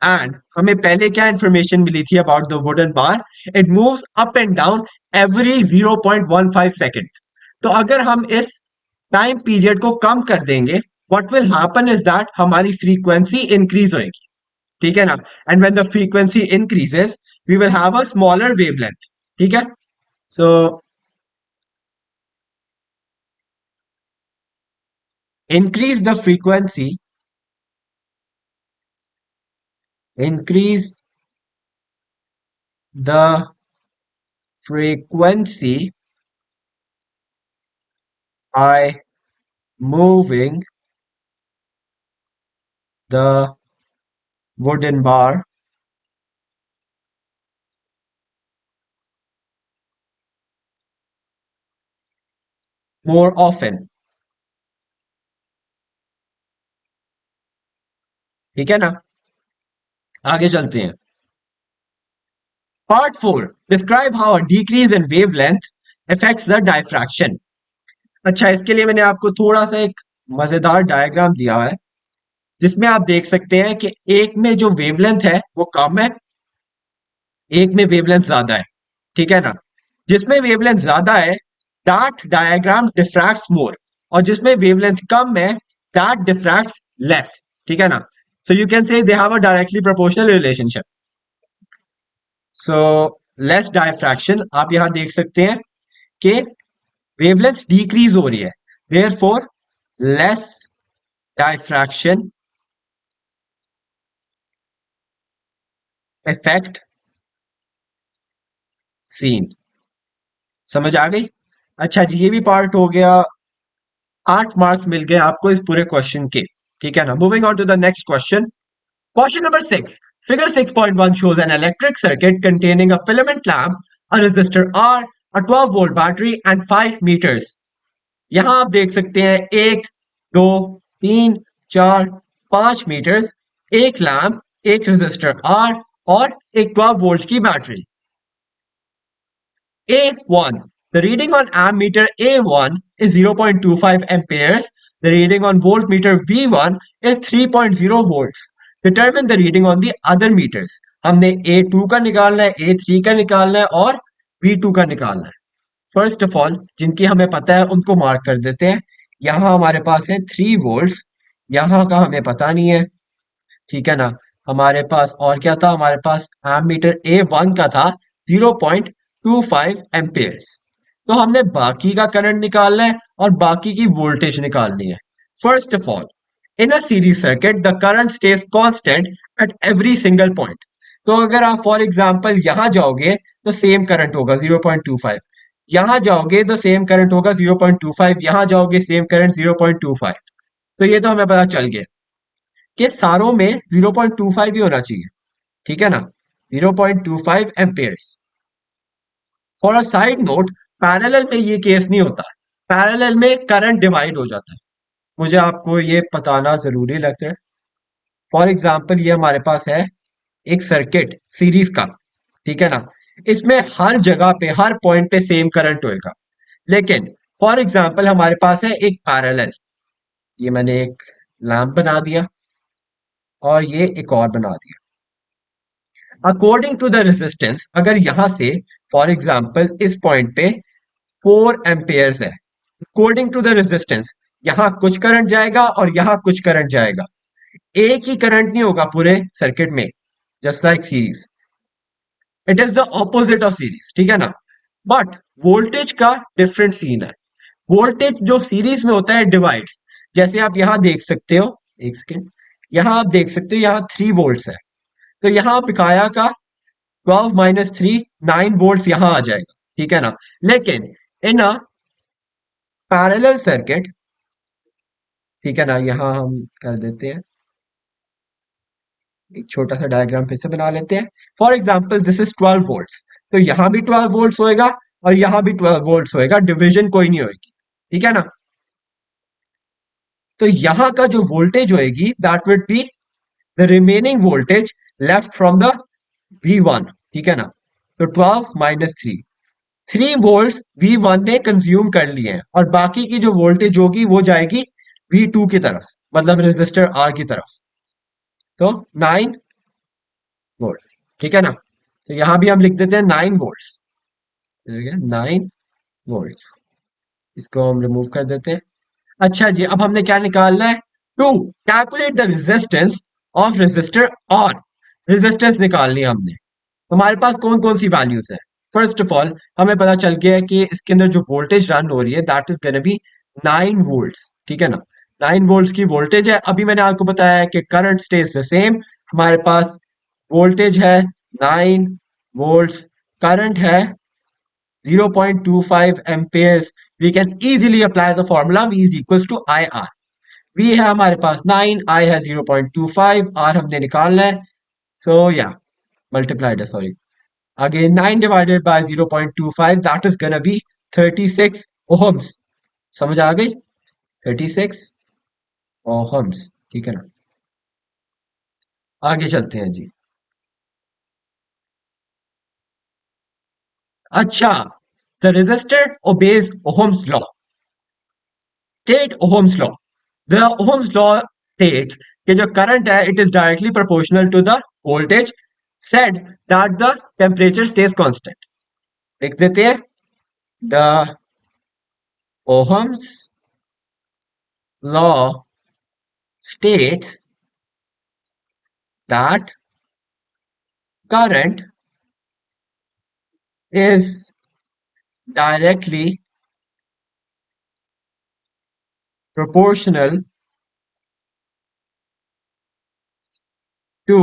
एंड हमें पहले क्या इंफॉर्मेशन मिली थी about the wooden bar? It moves up and down every 0.15 seconds. तो अगर हम इस टाइम पीरियड को कम कर देंगे, what will happen is that हमारी फ्रीक्वेंसी इंक्रीज होएगी. ठीक है ना. And when the frequency increases, we will have a smaller wavelength. ठीक है? So increase the frequency, increase the frequency by moving the wooden bar more often. ठीक है ना? आगे चलते हैं. Part 4. Describe how a decrease in wavelength affects the diffraction. अच्छा, इसके लिए मैंने आपको थोड़ा सा एक मजेदार डायग्राम दिया है जिसमें आप देख सकते हैं कि एक में जो वेवलेंथ है वो कम है, एक में वेवलेंथ ज्यादा है. ठीक है ना? जिसमें वेवलेंथ ज्यादा है दैट डायग्राम डिफ्रैक्ट्स मोर, और जिसमें वेवलेंथ कम है दैट डिफ्रैक्ट्स लेस. ठीक है ना? So you can say they have a directly proportional relationship. So less diffraction आप यहां देख सकते हैं कि वेवलेंथ डिक्रीज हो रही है, therefore less diffraction effect seen. समझ आ गई? अच्छा जी, ये भी पार्ट हो गया. 8 मार्क्स मिल गए आपको इस पूरे क्वेश्चन के. ठीक है ना? Moving on to the next question. Question number 6. Figure 6.1 shows an electric circuit containing a filament lamp, a resistor R, a 12-volt battery and 5 meters. यहां आप देख सकते हैं 1, 2, 3, 4, 5 मीटर्स, एक लैंप, एक रेजिस्टर R और एक 12 वोल्ट की battery. A1. The reading on ammeter A1 is 0.25 amperes. The reading on voltmeter V1 is 3.0 volts. Determine the reading on the other meters. हमने A2 का निकालना है, A3 का निकालना है और V2 का निकालना है. फर्स्ट ऑफ ऑल जिनकी हमें पता है उनको मार्क कर देते हैं. यहाँ हमारे पास है 3 वोल्ट्स, यहाँ का हमें पता नहीं है. ठीक है ना? हमारे पास और क्या था? हमारे पास एमीटर A1 का था 0.25 एम्पियर्स. तो हमने बाकी का करंट निकालना है और बाकी की वोल्टेज निकालनी है. First of all, in a series circuit the current stage constant at every single point. तो अगर आप फॉर एग्जांपल यहां जाओगे तो सेम करंट होगा 0.25, यहां जाओगे तो सेम करंट होगा 0.25, यहां जाओगे सेम करंट 0.25. तो ये तो हमें पता चल गया कि सारों में 0.25 ही होना चाहिए. ठीक है ना? 0.25 amperes. For a side note, parallel में ये केस नहीं होता. पैरेलल में करंट डिवाइड हो जाता है. मुझे आपको ये बताना जरूरी लगता है. फॉर एग्जांपल ये हमारे पास है एक सर्किट सीरीज का. ठीक है ना? इसमें हर जगह पे हर पॉइंट पे सेम करंट होएगा. लेकिन फॉर एग्जांपल हमारे पास है एक पैरेलल. ये मैंने एक लैंप बना दिया और ये एक और बना दिया. अकॉर्डिंग टू द रेजिस्टेंस, अगर यहां से फॉर एग्जांपल इस पॉइंट पे 4 एम्पियर्स है, अकॉर्डिंग टू द रेजिस्टेंस यहां कुछ करंट जाएगा और यहां कुछ करंट जाएगा. एक ही करंट नहीं होगा पूरे सर्किट में, just like series. It is the opposite of series. ठीक है ना? बट वोल्टेज का डिफरेंट सीन है. वोल्टेज जो सीरीज में होता है डिवाइड्स. जैसे आप यहां देख सकते हो, एक सेकेंड, यहां आप देख सकते हो यहां 3 वोल्ट्स है. तो यहां पिकाया का 12 माइनस 3 9 वोल्ट यहां आ जाएगा. ठीक है ना? लेकिन इन अ पैरेलल सर्किट, ठीक है ना, यहां हम कर देते हैं एक छोटा सा डायग्राम फिर से बना लेते हैं. For example this is 12 volts, तो यहां भी 12 वोल्ट्स होएगा और यहां भी 12 वोल्ट्स होएगा. डिवीजन कोई नहीं होगी. ठीक है ना? तो यहां का जो वोल्टेज होएगी that will be the remaining voltage left from the V1. ठीक है ना? तो 12 माइनस 3 वोल्ट V1 ने कंज्यूम कर लिए हैं और बाकी की जो वोल्टेज होगी वो जाएगी V2 की तरफ, मतलब रेजिस्टर R की तरफ. तो 9 वोल्ट. ठीक है ना? तो यहां भी हम लिख देते हैं 9 वोल्ट. 9 वोल्ट. इसको हम रिमूव कर देते हैं. अच्छा जी, अब हमने क्या निकालना है? To calculate the resistance of resistor R. Resistance निकालनी है हमने. हमारे पास कौन कौन सी वैल्यूज है? फर्स्ट ऑफ ऑल हमें पता चल गया है कि इसके अंदर जो वोल्टेज रन हो रही है that is gonna be 9 volts, ठीक है ना। 9 वोल्ट्स की वोल्टेज है। अभी मैंने आपको बताया है कि करंट स्टेज द सेम। हमारे पास वोल्टेज है 9 वोल्ट्स, करंट है 0.25 amperes. We can easily apply the formula V is equal to I R. V है हमारे पास 9, I है 0.25, R हमने निकालना है। सो या मल्टीप्लाइड है, sorry. Again, 9 divided by 0.25, that is gonna be 36 ohms. समझ आ गई? 36 ohms, ठीक है ना। आगे चलते हैं जी। अच्छा, the resistor obeys Ohm's law. State Ohm's law. The Ohm's law states कि जो current है it is directly proportional to the voltage, said that the temperature stays constant. लिख देते हैं the Ohm's law states that current is directly proportional to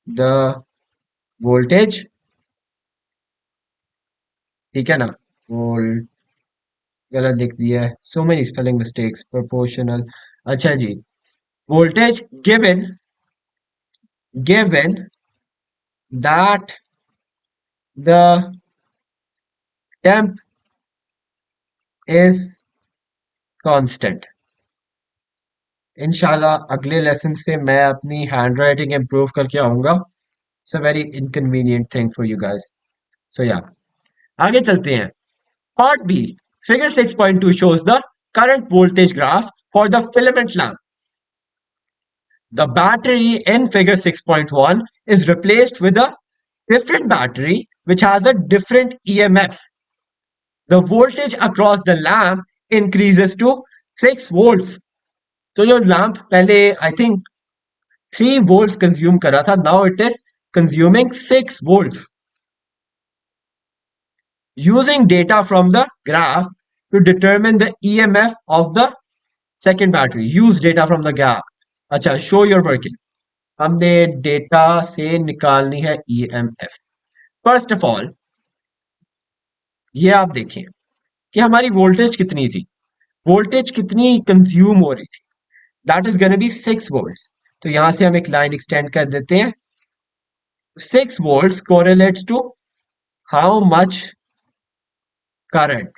the voltage, ठीक है ना। Volt गलत लिख दिया है, so many spelling mistakes. Proportional, अच्छा जी। Voltage given that the temp is constant। इंशाल्लाह अगले लेसन से मैं अपनी हैंड राइटिंग इम्प्रूव करके आऊंगा। It's a very inconvenient thing for you guys. So yeah आगे चलते हैं। Part B, Figure 6.2 shows the current voltage graph for the filament lamp. The battery in Figure 6.1 is replaced with a different battery which has a different EMF. The voltage across the lamp increases to 6 volts. So your lamp पहले I think 3 volts consume कर रहा था, now it is consuming 6 volts. Using data from the graph to determine the EMF of the second battery, use data from the gap। अच्छा, show your working। हमने data से निकालनी है EMF। First of all ये आप देखें कि हमारी वोल्टेज कितनी थी, वोल्टेज कितनी कंज्यूम हो रही थी। That is gonna be 6 volts. तो यहां से हम एक लाइन एक्सटेंड कर देते हैं। 6 volts correlates to how much current?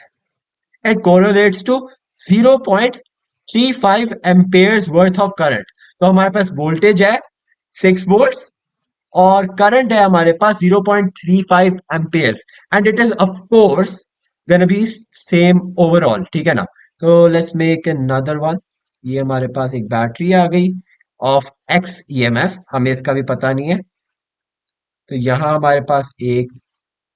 It correlates to 0.35 amperes worth of current। तो हमारे पास वोल्टेज है 6 वोल्ट्स और करंट है हमारे पास 0.35 amperes, and it is of course gonna be same overall, ठीक है ना। तो लेट्स मेक अनदर वन। ये हमारे पास एक बैटरी आ गई ऑफ एक्स ईएमएफ, हमें इसका भी पता नहीं है। तो यहाँ हमारे पास एक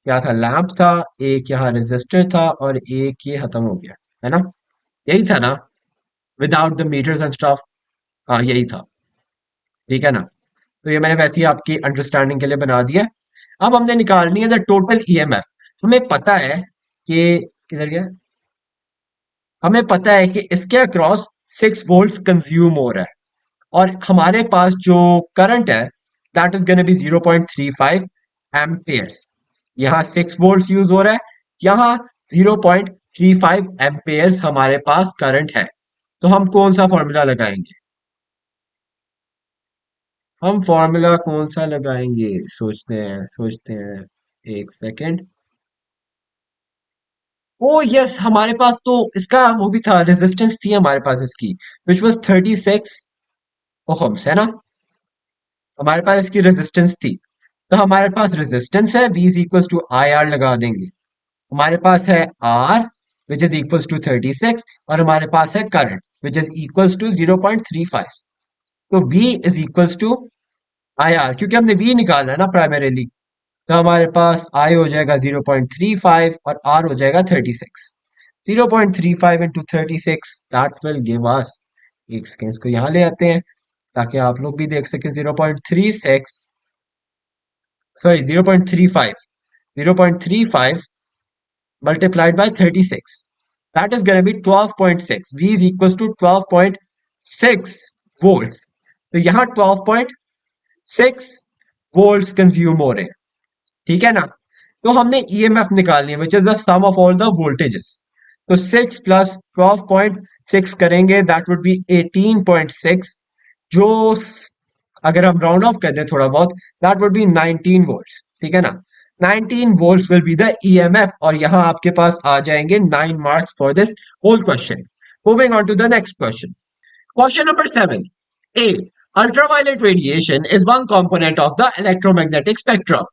क्या था, लैंप था, एक यहाँ रेजिस्टर था और एक ये खत्म हो गया, है ना। यही था ना, without the meters and stuff. हाँ यही था, ठीक है ना। तो ये मैंने वैसे ही आपकी अंडरस्टैंडिंग के लिए बना दिया। अब हमने निकालनी है द टोटल ईएमएफ। हमें पता है कि किधर गया, हमें पता है कि इसके अक्रॉस 6 वोल्ट्स कंज्यूम हो रहा है और हमारे पास जो करंट है that is gonna be 0.35 amperes. यहाँ 6 वोल्ट्स यूज हो रहा है, यहाँ 0.35 एम्पियर्स हमारे पास करंट है। तो हम कौन सा फॉर्मूला लगाएंगे? हम फॉर्मूला कौन सा लगाएंगे, सोचते हैं एक सेकेंड। ओ यस, हमारे पास तो इसका वो भी था, रेजिस्टेंस थी हमारे पास इसकी, विच वाज 36 ओहम्स, है ना। हमारे पास इसकी रेजिस्टेंस थी। तो हमारे पास रेजिस्टेंस है, V is equal to I R लगा देंगे। हमारे पास है R which is equal to 36 और हमारे पास है current which is equal to 0.35। तो V is equal to I R, क्योंकि हमने V निकाला है ना प्राइमरीली। तो हमारे पास I हो जाएगा 0.35 और R हो जाएगा 36। 0.35 into 36 that will give us, एक सेकेंड इसको यहाँ ले आते हैं ताकि आप लोग भी देख सकें। 0.36 sorry, 0.35. 0.35 multiplied by 36. That is going to be 12.6. V is equals to 12.6 volts. तो यहाँ 12.6 volts कंज्यूम हो रहे हैं. ठीक है ना. तो हमने ईएमएफ निकालनी है which is the sum of all the voltages. तो 6 प्लस 12.6 करेंगे दैट वुड बी 18.6, जो अगर हम राउंड ऑफ कर दें थोड़ा बहुत दैट वुड बी 19 वोल्ट्स. ठीक है ना. 19 volts will be the EMF और यहां आपके पास आ जाएंगे 9 marks for this whole question. Moving on to the next question. Question number 7. A. Ultraviolet radiation is one component of the electromagnetic spectrum.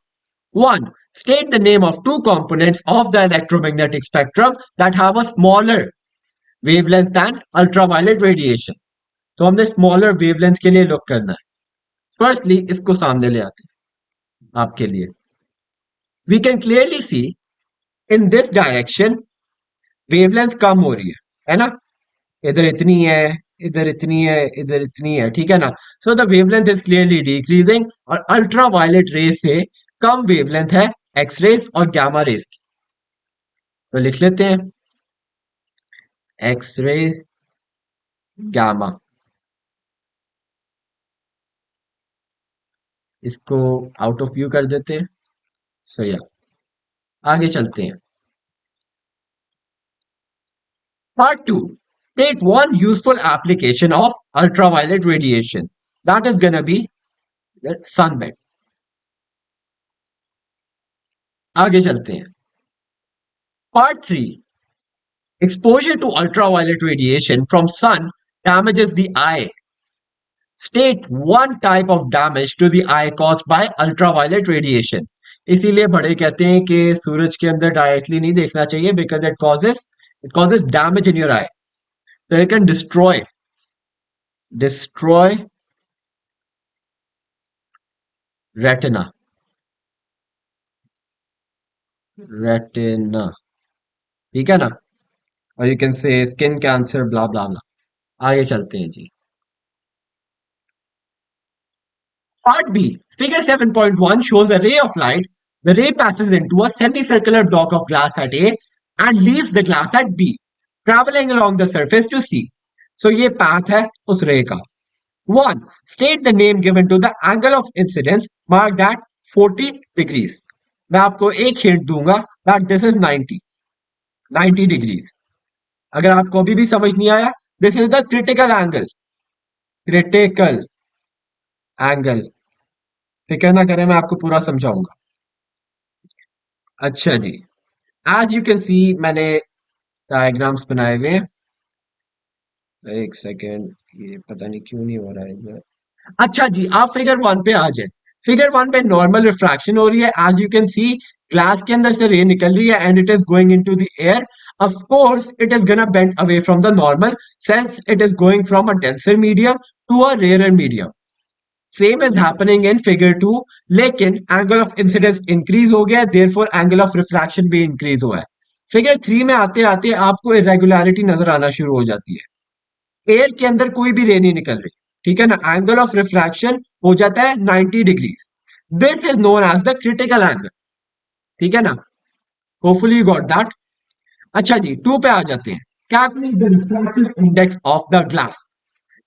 1. State the name of two components of the electromagnetic spectrum that have a smaller wavelength than ultraviolet radiation. तो हमने smaller wavelength के लिए look करना है. Firstly, इसको सामने ले आते हैं आपके लिए. We can clearly see in this direction wavelength कम हो रही है ना. इधर इतनी है, इधर इतनी है, इधर इतनी है. ठीक है ना. So the wavelength is clearly decreasing और अल्ट्रावायलेट रेज से कम वेवलेंथ है एक्स रेज और गामा रेज की. तो लिख लेते हैं एक्स रे गामा. इसको आउट ऑफ व्यू कर देते हैं. सो या आगे चलते हैं. Part 2. Take one useful application of ultraviolet radiation. That is gonna be sunbed. आगे चलते हैं. Part 3. Exposure to ultraviolet radiation from sun damages the eye. State one type of damage to the eye caused by ultraviolet radiation. इसीलिए बड़े कहते हैं कि सूरज के अंदर डायरेक्टली नहीं देखना चाहिए because it causes damage in your eye. So it can destroy retina. ठीक है ना. और you can say skin cancer blah blah blah. आगे चलते हैं जी. Part B. Figure 7.1 shows a ray of light. The ray passes into a semicircular block of glass at A and leaves the glass at B, traveling along the surface to C. So ये path है उस ray का. 1. State the name given to the angle of incidence marked at 40 degrees. मैं आपको एक hint दूंगा that this is 90 degrees. अगर आपको अभी भी समझ नहीं आया, this is the critical angle. Critical angle. फिक्र ना करें, मैं आपको पूरा समझाऊंगा. अच्छा जी. एज यू कैन सी मैंने डायग्राम्स बनाए हुए हैं. एक सेकेंड, ये पता नहीं क्यों नहीं हो रहा है इधर. अच्छा जी, आप फिगर 1 पे आ जाए. फिगर 1 पे नॉर्मल रिफ्रैक्शन हो रही है. As you can see glass के अंदर से रे निकल रही है and it is going into the air. Of course it is gonna bend away from the normal since it is going from a denser medium to a rarer medium. Same is happening in figure 2, लेकिन angle of incidence increase हो गया, therefore angle of refraction भी increase हुआ है. Figure 3 में आते आते आपको इरेगुलरिटी नजर आना शुरू हो जाती है. एयर के अंदर कोई भी रे नहीं निकल रही. ठीक है ना. एंगल ऑफ रिफ्रैक्शन हो जाता है 90 degrees. This is known as the critical angle. ठीक है ना. Hopefully you got that. अच्छा जी, 2 पे आ जाते हैं. Calculate the refractive index of the glass.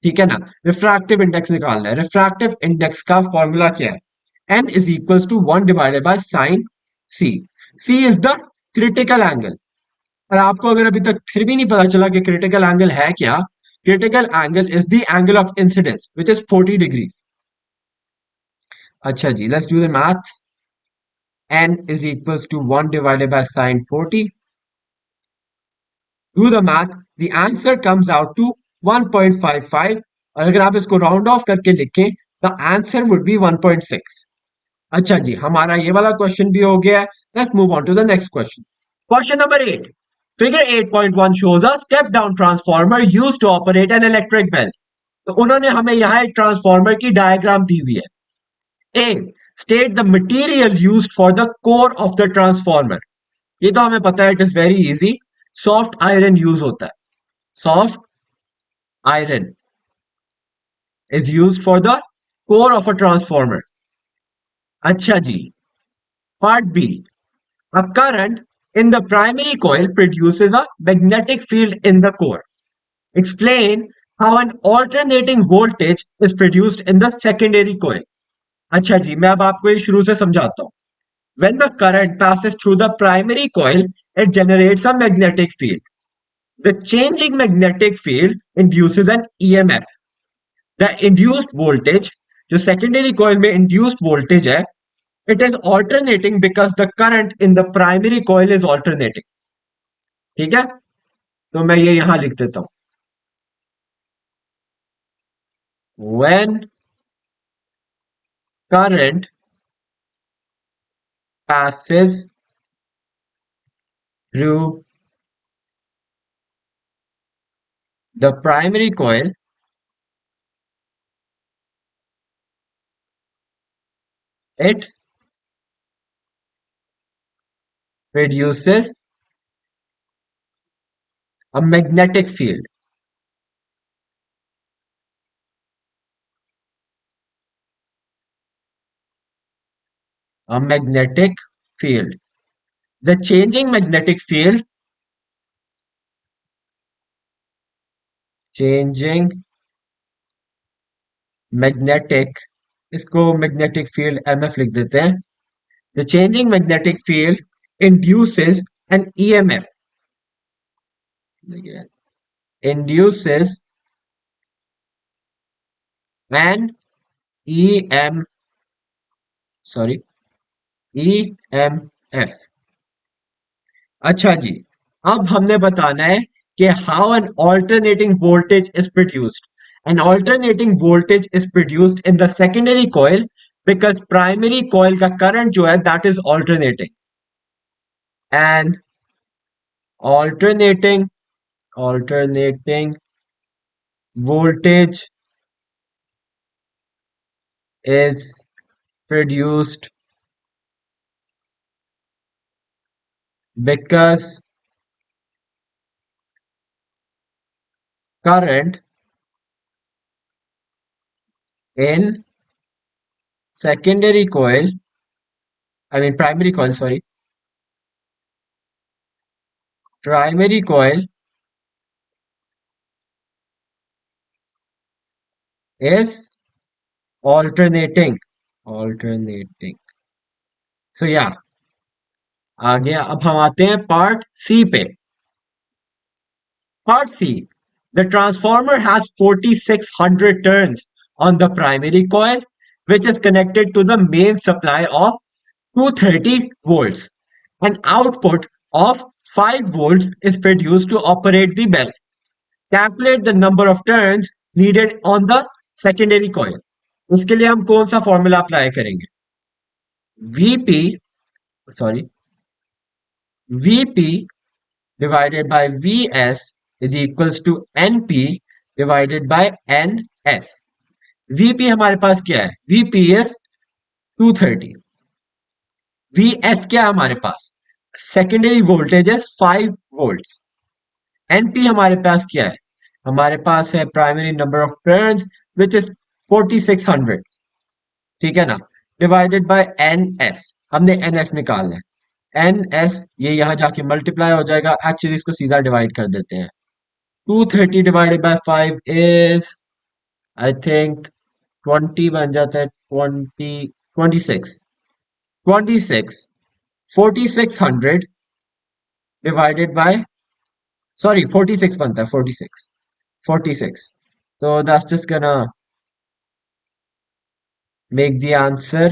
ठीक है ना. रिफ्रैक्टिव इंडेक्स निकालना है. रिफ्रैक्टिव इंडेक्स का फॉर्मूला क्या है? n is equal to 1 divided by sine C. C is the critical angle. और आपको अगर अभी तक फिर भी नहीं पता चला कि क्रिटिकल एंगल है क्या, critical angle is the angle of incidence which is 40 degrees. अच्छा जी, let's do the math. n is equal to 1 divided by sine 40. Do the math, the answer comes out to 1.55. और अगर आप इसको round of करके लिखें, the answer would be 1.6. अच्छा जी, हमारा ये वाला क्वेश्चन भी हो गया. Let's move on to the next question. Question number 8. Figure 8.1 shows a step down transformer used to operate an electric bell. तो उन्होंने हमें यहाँ एक ट्रांसफॉर्मर की डायग्राम दी हुई है. A. State the material used for the core of the transformer. ये तो हमें पता है, it is very easy. Soft iron use होता है. Soft iron is used for the core of a transformer. अच्छा जी, Part B. A current in the primary coil produces a magnetic field in the core. Explain how an alternating voltage is produced in the secondary coil. अच्छा जी, मैं अब आपको ये शुरू से समझाता हूँ. When the current passes through the primary coil, it generates a magnetic field. The changing magnetic field induces an EMF. The induced voltage, जो secondary coil में induced voltage है, it is alternating because the current in the primary coil is alternating. ठीक है? तो मैं ये यहां लिख देता हूं. When current passes through the primary coil, it produces a magnetic field. A magnetic field. The changing magnetic, इसको magnetic field MF लिख देते हैं. The changing magnetic field induces an EMF. Induces an EM, sorry, EMF. अच्छा जी, अब हमने बताना है कि how an alternating voltage is produced. An alternating voltage is produced in the secondary coil because primary coil का current जो है that is alternating. And alternating voltage is produced because current in secondary coil, I mean primary coil, sorry, primary coil is alternating. Alternating. So yeah, आगे अब हम आते हैं part C पे. Part C. The transformer has 4600 turns on the primary coil, which is connected to the main supply of 230 volts. An output of 5 volts is produced to operate the bell. Calculate the number of turns needed on the secondary coil. उसके लिए हम कौन सा formula apply करेंगे? VP, sorry, VP divided by Vs is equals to NP divided by NS. VP हमारे पास क्या है? VP is 230. Vs क्या है हमारे पास? सेकेंडरी वोल्टेज है 5 volts. NP हमारे पास क्या है? हमारे पास है primary number of turns which is 4600. ठीक है ना? Divided by NS. हमने NS निकालना है. NS ये यहां जाके मल्टीप्लाई हो जाएगा. एक्चुअली इसको सीधा डिवाइड कर देते हैं. 230 divided by 5 is I think 20 बन जाता है. 26 26 4600 डिवाइडेड बाय, सॉरी 46 बनता है. 46. So that's just gonna make the answer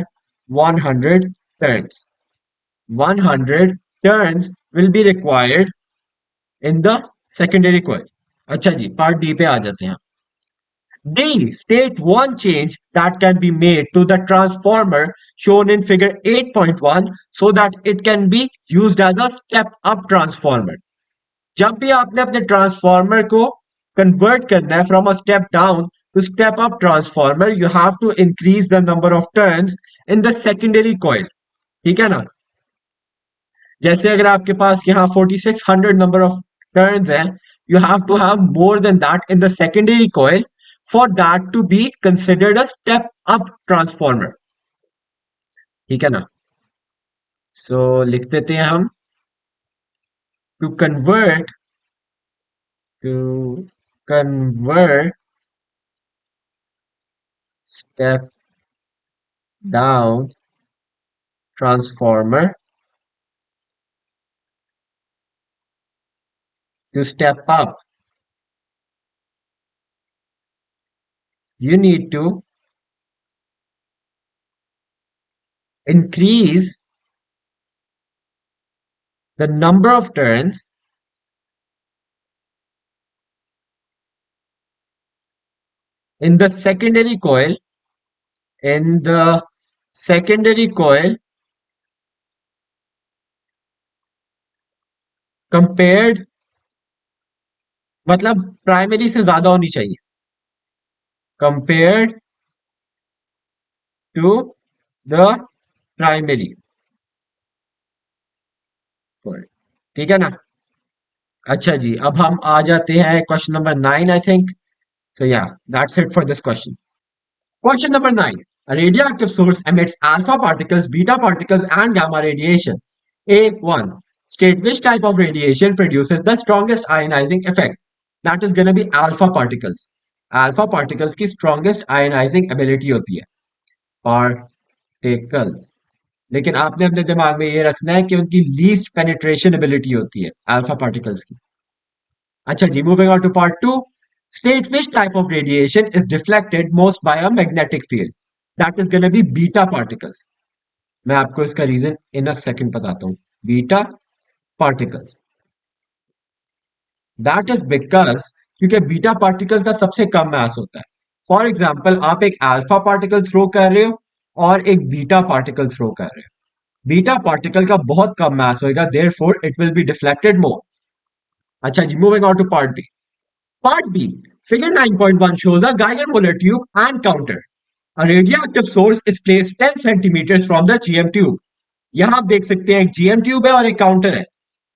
100 turns. 100 turns will be required in the secondary coil. अच्छा जी, पार्ट डी पे आ जाते हैं. D. State one change that can be made to the transformer shown in figure 8.1 so that it can be used as a step-up transformer. जब भी आपने अपने transformer को कन्वर्ट करना है from a step down to step up transformer, you have to increase the number of turns in the secondary coil. ठीक है ना? जैसे अगर आपके पास यहाँ 4600 नंबर ऑफ टर्न्स है, you have to have more than that in the secondary coil for that to be considered a step up transformer. ठीक है ना? सो लिख देते हैं हम to to convert step down transformer to step up. You need to increase the number of turns in the in the secondary coil compared मतलब primary से ज्यादा होनी चाहिए compared to the primary coil. ठीक है ना? अच्छा जी, अब हम आ जाते हैं question number 9 I think. So yeah, that's it for this question. Question number 9. A radioactive source emits alpha particles, beta particles, and gamma radiation. A1. State which type of radiation produces the strongest ionizing effect. That is going to be alpha particles. Alpha particles की strongest ionizing ability होती है. Particles. लेकिन आपने अपने दिमाग में ये रखना है कि उनकी least penetration ability होती है alpha particles की. अच्छा जी, moving on to part 2. State which type of radiation is deflected most by a magnetic field. That is going to be beta particles. मैं आपको इसका रीजन इन अ सेकंड बताता हूँ. Beta particles. That is because क्योंकि beta particle का सबसे कम मास होता है. फॉर एग्जाम्पल आप एक अल्फा पार्टिकल थ्रो कर रहे हो और एक बीटा पार्टिकल थ्रो कर रहे हो. बीटा पार्टिकल का बहुत कम मास होगा, therefore it will be deflected more. अच्छा जी, moving on to part B. Part B. Figure 9.1 shows a Geiger-Müller tube and counter. A radioactive source is placed 10 centimeters from the GM tube. यहाँ आप देख सकते हैं एक GM tube है और एक counter है.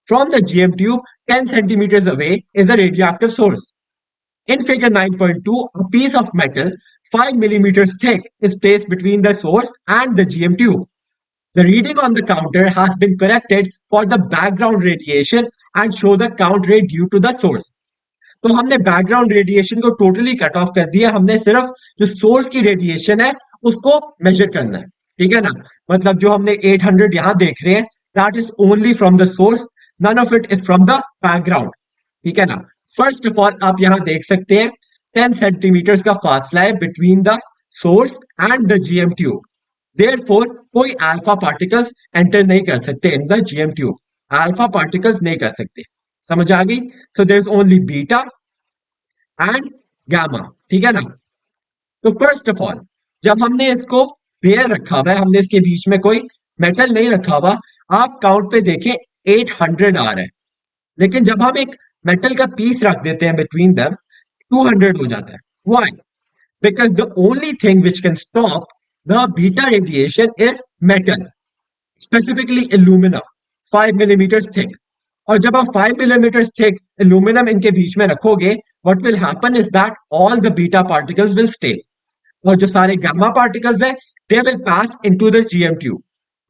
From the GM tube, 10 centimeters away is a radioactive source. In figure 9.2, a piece of metal 5 millimeters thick is placed between the source and the GM tube. The reading on the counter has been corrected for the background radiation and show the count rate due to the source. तो हमने background radiation को totally cut off कर दिया. हमने सिर्फ जो source की radiation है उसको मेजर करना है. ठीक है ना? मतलब जो हमने 800 यहां देख रहे हैं, that is only from the source, none of it is from the background. ठीक है ना? फर्स्ट ऑफ ऑल आप यहां देख सकते हैं 10 सेंटीमीटर का फासला है between the source and the GM tube. Therefore कोई अल्फा पार्टिकल्स एंटर नहीं कर सकते in the GM tube. Alpha particles नहीं कर सकते. समझ आ गई? So there is only beta and gamma. ठीक है ना? तो फर्स्ट ऑफ ऑल जब हमने इसको पेयर रखा हुआ है, हमने इसके बीच में कोई मेटल नहीं रखा हुआ, आप काउंट पे देखें 800 आ रहा है. लेकिन जब हम एक मेटल का पीस रख देते हैं बिटवीन देम, 200 हो जाता है. Why? Because the only thing which can stop the beta radiation is metal, specifically aluminum 5 millimeters thick. और जब आप 5 millimeters थिक एल्यूमिनियम इनके बीच में रखोगे, what will happen is that all the beta particles will stay. और जो सारे gamma particles हैं, they will pass into the GM tube.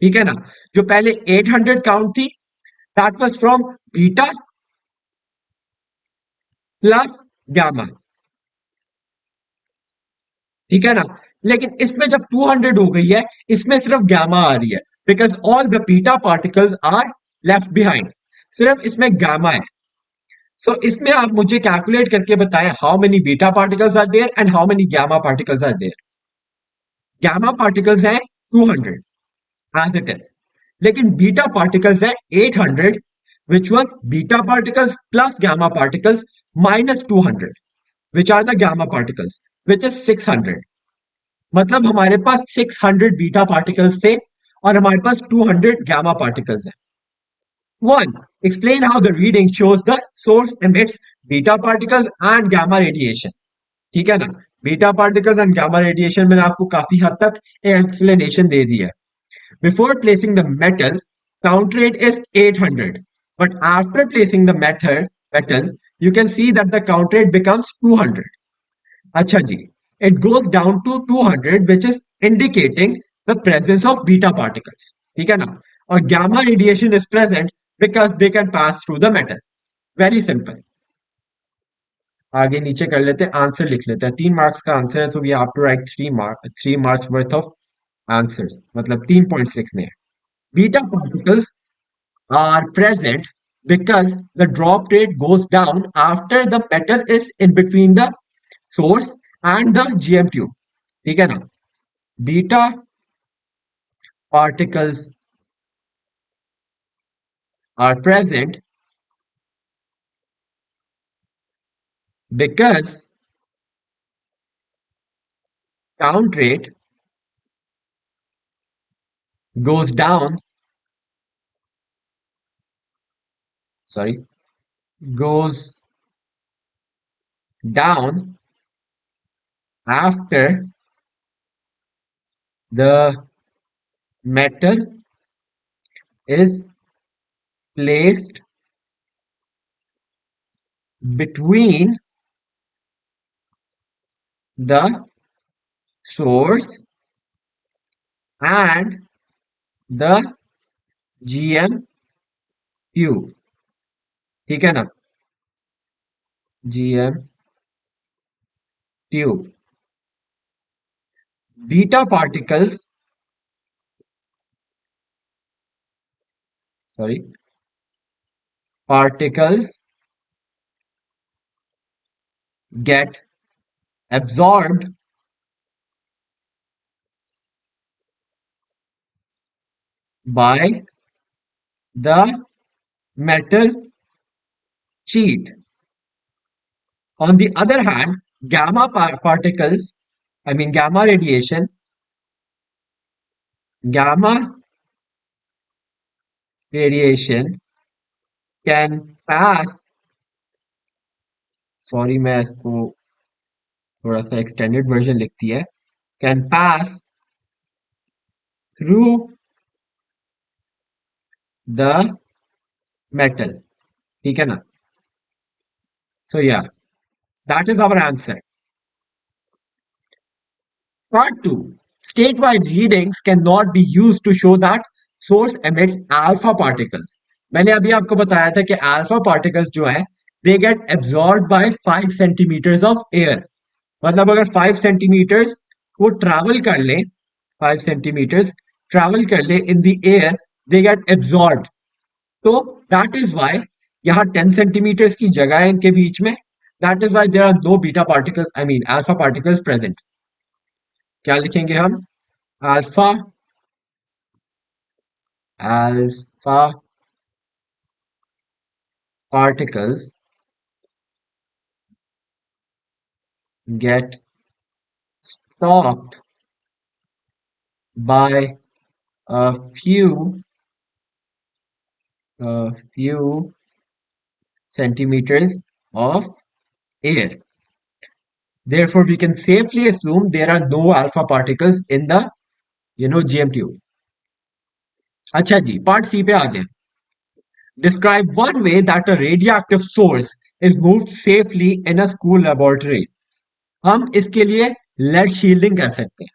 ठीक है ना? जो पहले 800 काउंट थी, that was from beta plus gamma. ठीक है ना? लेकिन इसमें जब 200 हो गई है, इसमें सिर्फ गामा आ रही है, because all the beta particles are left behind. सिर्फ इसमें गामा है. सो इसमें आप मुझे कैलकुलेट करके बताएं how many beta particles are there and how many gamma particles are there. Gamma particles हैं 200 एज इट इज, लेकिन बीटा पार्टिकल्स हैं 800 which was beta particles plus gamma particles minus 200 which are the gamma particles which is 600. मतलब हमारे पास 600 beta particles थे और हमारे पास 200 gamma particles हैं. 1. Explain how the reading shows the source emits beta particles and gamma radiation. ठीक है ना? Beta particles and gamma radiation मैंने आपको काफी हद तक एक एक्सप्लेनेशन दे दिया है. Before placing the metal, count rate is 800. But after placing the metal, you can see that the count rate becomes 200. अच्छा जी, it goes down to 200 which is indicating the presence of beta particles. ठीक है ना? और gamma radiation is present because they can pass through the metal. Very simple. आगे नीचे कर लेते हैं, आंसर लिख लेते हैं। 3 मार्क्स का आंसर है, so we have to write 3 marks worth of answers, मतलब 3 पॉइंट्स लिखने हैं। Beta particles are present because the drop rate goes down after the metal is in between the source and the GM tube. ठीक है ना? Beta particles are present because count rate goes down, sorry, goes down after the metal is placed between the source and the GM tube. ठीक है ना? GM tube. Beta particles, sorry, particles get absorbed by the metal sheet. On the other hand, particles, I mean gamma radiation can pass, sorry मैं इसको थोड़ा सा extended version लिखती है, can pass through the metal. ठीक है ना? So yeah, that is our answer. Part 2. Statewide readings cannot be used to show that source emits alpha particles. मैंने अभी आपको बताया था कि alpha particles जो है they get absorbed by 5 centimeters of air. मतलब अगर 5 centimeters वो travel कर ले, 5 centimeters travel कर ले in the air, they get absorbed. तो that is why यहाँ 10 centimeters की जगह है इनके बीच में. That is why there are no beta particles, I mean alpha particles present. क्या लिखेंगे हम? Alpha particles get stopped by a few centimeters of air. Therefore, we can safely assume there are no alpha particles in the GM tube. अच्छा जी, part C पे आ जाए. Describe one way that a radioactive source is moved safely in a school laboratory. हम इसके लिए lead shielding कर सकते हैं.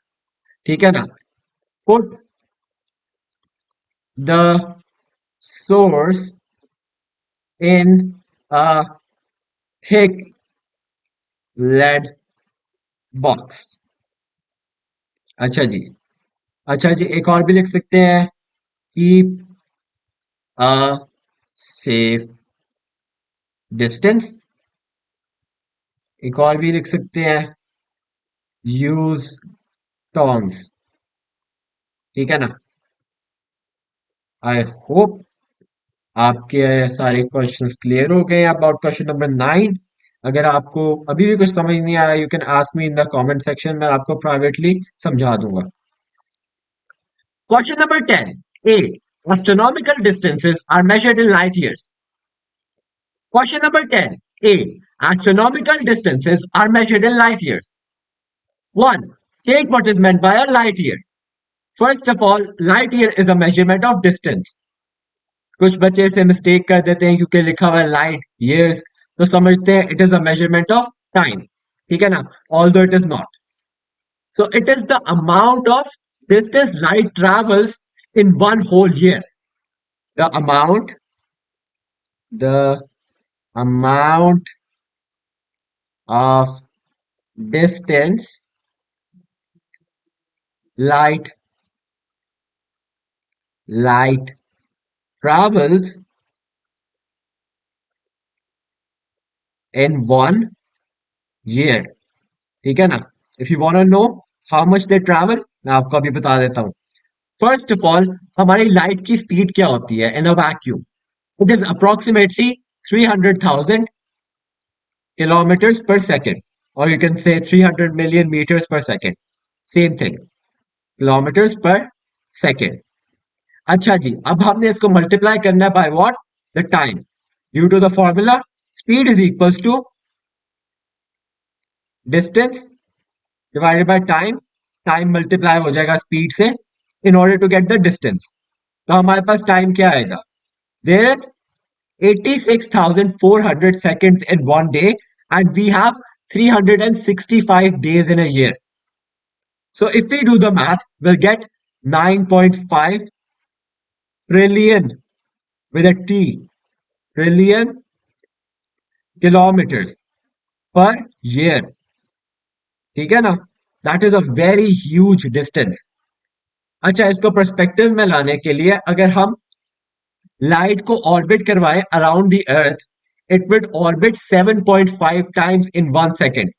ठीक है ना? Put the source in a thick lead box. अच्छा जी. अच्छा जी, एक और भी लिख सकते हैं. Keep a safe distance. एक और भी लिख सकते हैं. Use tongs. ठीक है ना? आई होप आपके सारे क्वेश्चंस क्लियर हो गए अबाउट क्वेश्चन नंबर 9. अगर आपको अभी भी कुछ समझ नहीं आया, you can ask me in the comment section, मैं आपको प्राइवेटली समझा दूंगा. Question number 10. A. Astronomical distances are measured in light years. Question number 10. A. Astronomical distances are measured in light years. 1. State what is meant by a light year. First of all, light year is a measurement of distance. कुछ बच्चे से mistake कर देते हैं क्योंकि लिखा हुआ है लाइट ईयर्स, तो समझते हैं it is a measurement of time. ठीक है ना? Although it is not. So it is the amount of distance light travels in one whole year. the the amount of distance light light travels in 1 year. ठीक है ना? If you want to know how much they travel, मैं आपको अभी बता देता हूँ. First of all, हमारी लाइट की स्पीड क्या होती है in a vacuum? It is approximately 300,000 kilometers per second, or you can say 300 million meters per second. Same thing, kilometers per second. अच्छा जी, अब हमने इसको मल्टीप्लाई करना है by what? The time. Due to the formula, speed is equals to distance divided by time. Time multiply हो जाएगा speed से in order to get the distance. तो हमारे पास टाइम क्या आएगा? There is 86,400 seconds in 1 day, and we have 365 days in a year. So if we do the math, we'll get 9.5 trillion with a T, trillion kilometers per year. ठीक है ना? That is a very huge distance. अच्छा, इसको perspective में लाने के लिए अगर हम लाइट को ऑर्बिट करवाएं around the earth, it will orbit 7.5 times in 1 second.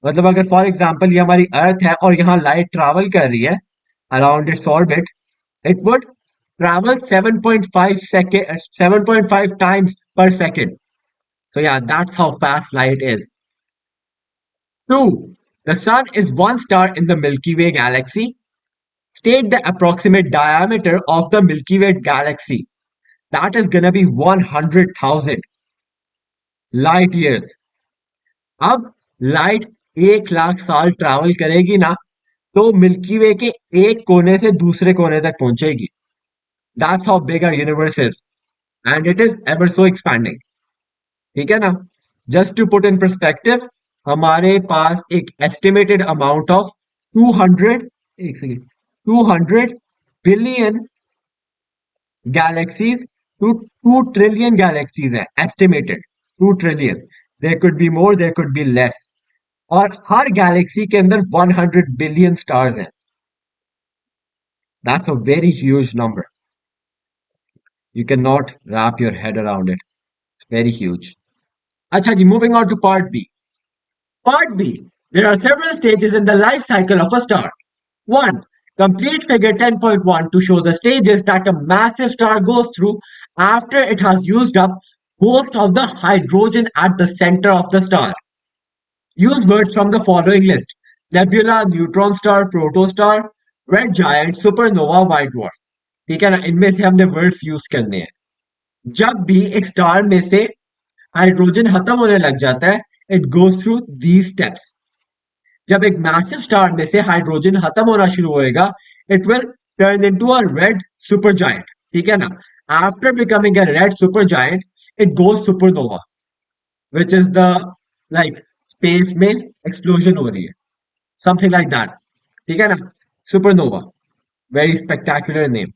मतलब अगर फॉर एग्जांपल ये हमारी अर्थ है और यहाँ लाइट ट्रैवल कर रही है around its orbit, it would travel 7.5 times per second. So yeah, that's how fast light is. 2. The sun is one star in the Milky Way galaxy. State the approximate diameter of the Milky Way galaxy. That is gonna be 100,000 light years. अब light 1 lakh साल travel करेगी ना, तो milky वे के एक कोने से दूसरे कोने तक पहुंचेगी. That's how big our universe is. And it is ever so expanding. ठीक है ना? Just to put in perspective, हमारे पास एक एस्टिमेटेड अमाउंट ऑफ 200, एक second, 200 billion galaxies to 2 trillion galaxies है estimated. 2 trillion. There could be more, there could be less. और हर गैलेक्सी के अंदर 100 बिलियन स्टार्स हैं. That's a very huge number. You can not wrap your head around it. It's very huge. अच्छा जी, moving on to part B. Part B. There are several stages in the life cycle of a star. 1. Complete figure 10.1 to show the stages that a massive star goes through after it has used up most of the hydrogen at the center of the star. Use words from the following list: nebula, neutron star, protostar, red giant, supernova, white dwarf. ठीक है ना? इनमें से हमने words use करने हैं. जब भी एक स्टार में से हाइड्रोजन खत्म होने लग जाता है, it goes through these steps. जब एक मैसिव स्टार में से हाइड्रोजन खत्म होना शुरू होएगा, it will turn into a red super giant. ठीक है ना? After becoming a red super giant, it goes supernova, which is the like space में एक्सप्लोजन हो रही है, समथिंग लाइक दैट. ठीक है ना? Supernova, very spectacular name,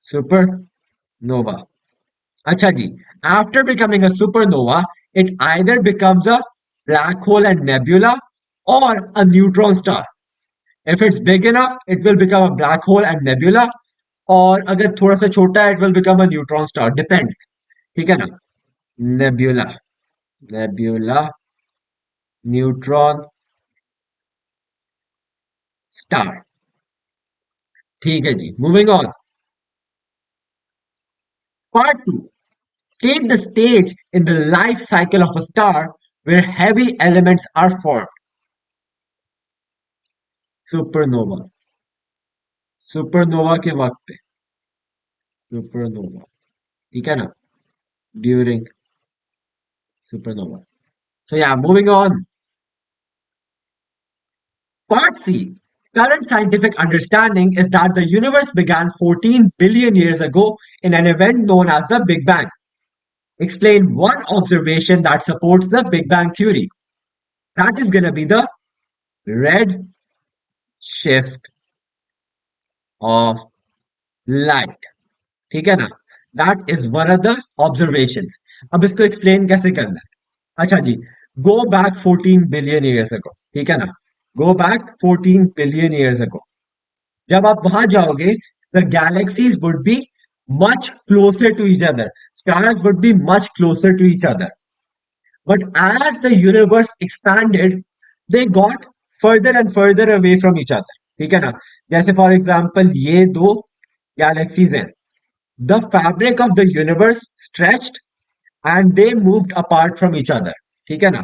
supernova. अच्छा जी, after becoming a supernova, it either becomes a black hole and nebula or a neutron star. If it's big enough, it will become a black hole and nebula, और अगर थोड़ा सा छोटा है, it will become a neutron star. Depends. ठीक है ना? Nebula, nebula, neutron star. ठीक है जी. Moving on. Part 2. State the stage in the life cycle of a star where heavy elements are formed. Supernova. Supernova के वक्त पे. Supernova. ठीक है ना? During supernova. So yeah, moving on. Part C. Current scientific understanding is that the universe began 14 billion years ago in an event known as the Big Bang. Explain one observation that supports the Big Bang theory. That is going to be the red shift of light. ठीक है ना? That is one of the observations. अब इसको explain कैसे करना है? अच्छा जी, go back 14 billion years ago, ठीक है ना? Go back 14 billion years ago. जब आप वहां जाओगे, the galaxies would be much closer to each other. Stars would be much closer to each other. But as the universe expanded, they got further and further away from each other. ठीक है ना? जैसे for example ये दो galaxies हैं, the fabric of the universe stretched and they moved apart from each other. ठीक है ना?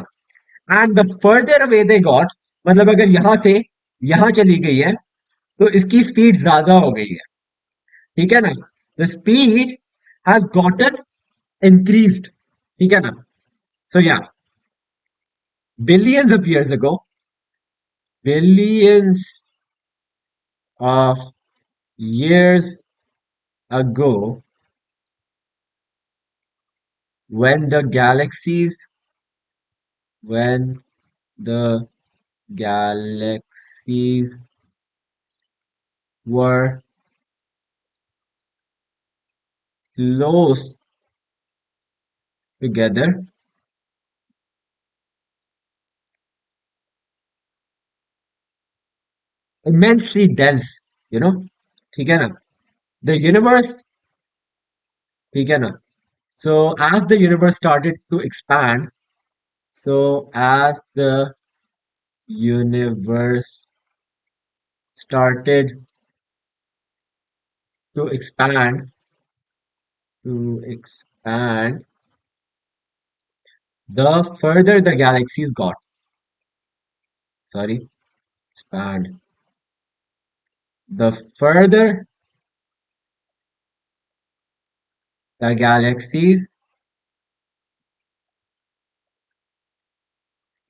And the further away they got, मतलब अगर यहां से यहां चली गई है तो इसकी स्पीड ज्यादा हो गई है। ठीक है ना? The speed has gotten increased. ठीक है ना? सो या, billions of years ago, billions of years ago, when the galaxies, when the galaxies were close together, immensely dense, you know, ठीक है ना? The universe, ठीक है ना? So as the universe started to expand, so as the universe started to expand, to expand, the further the galaxies got. Sorry, expand. The further the galaxies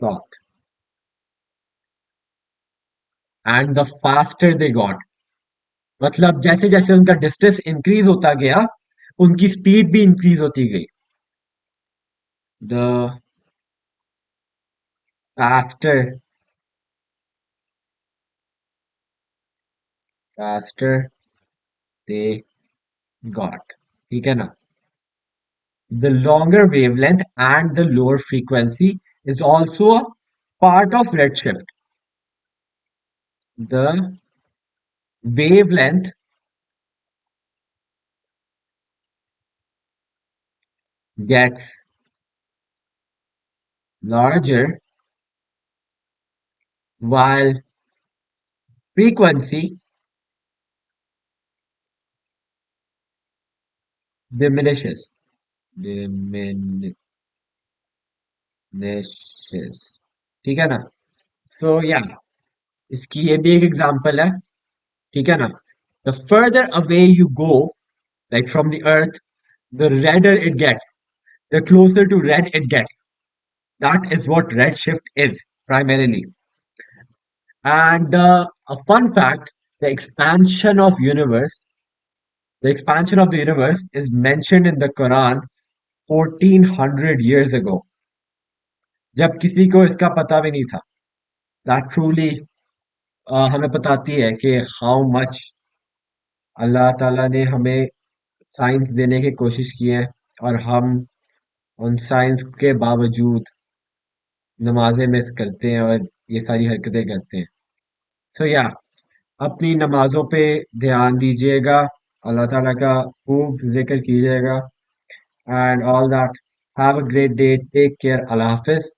got, and the faster they got. मतलब जैसे जैसे उनका distance increase होता गया, उनकी speed भी increase होती गई। The faster, faster they got. ठीक है ना? The longer wavelength and the lower frequency is also a part of redshift. The wavelength gets larger while frequency diminishes. Diminishes. ठीक है ना? सो या, इसकी ये भी एक एग्जांपल है। ठीक है ना? The further away you go, like from the earth, the redder it gets, the closer to red it gets. That is what redshift is primarily. And a fun fact: the expansion of universe, the expansion of the universe is mentioned in the Quran 1400 years ago, जब किसी को इसका पता भी नहीं था। That truly हमें बताती है कि हाउ मच अल्लाह ताला ने हमें साइंस देने की कोशिश की है, और हम उन साइंस के बावजूद नमाजें मिस करते हैं और ये सारी हरकतें करते हैं। सो या, अपनी नमाजों पे ध्यान दीजिएगा, अल्लाह ताला का खूब जिक्र कीजिएगा, and all that. Have a great day, take care, अल्लाह हाफिज।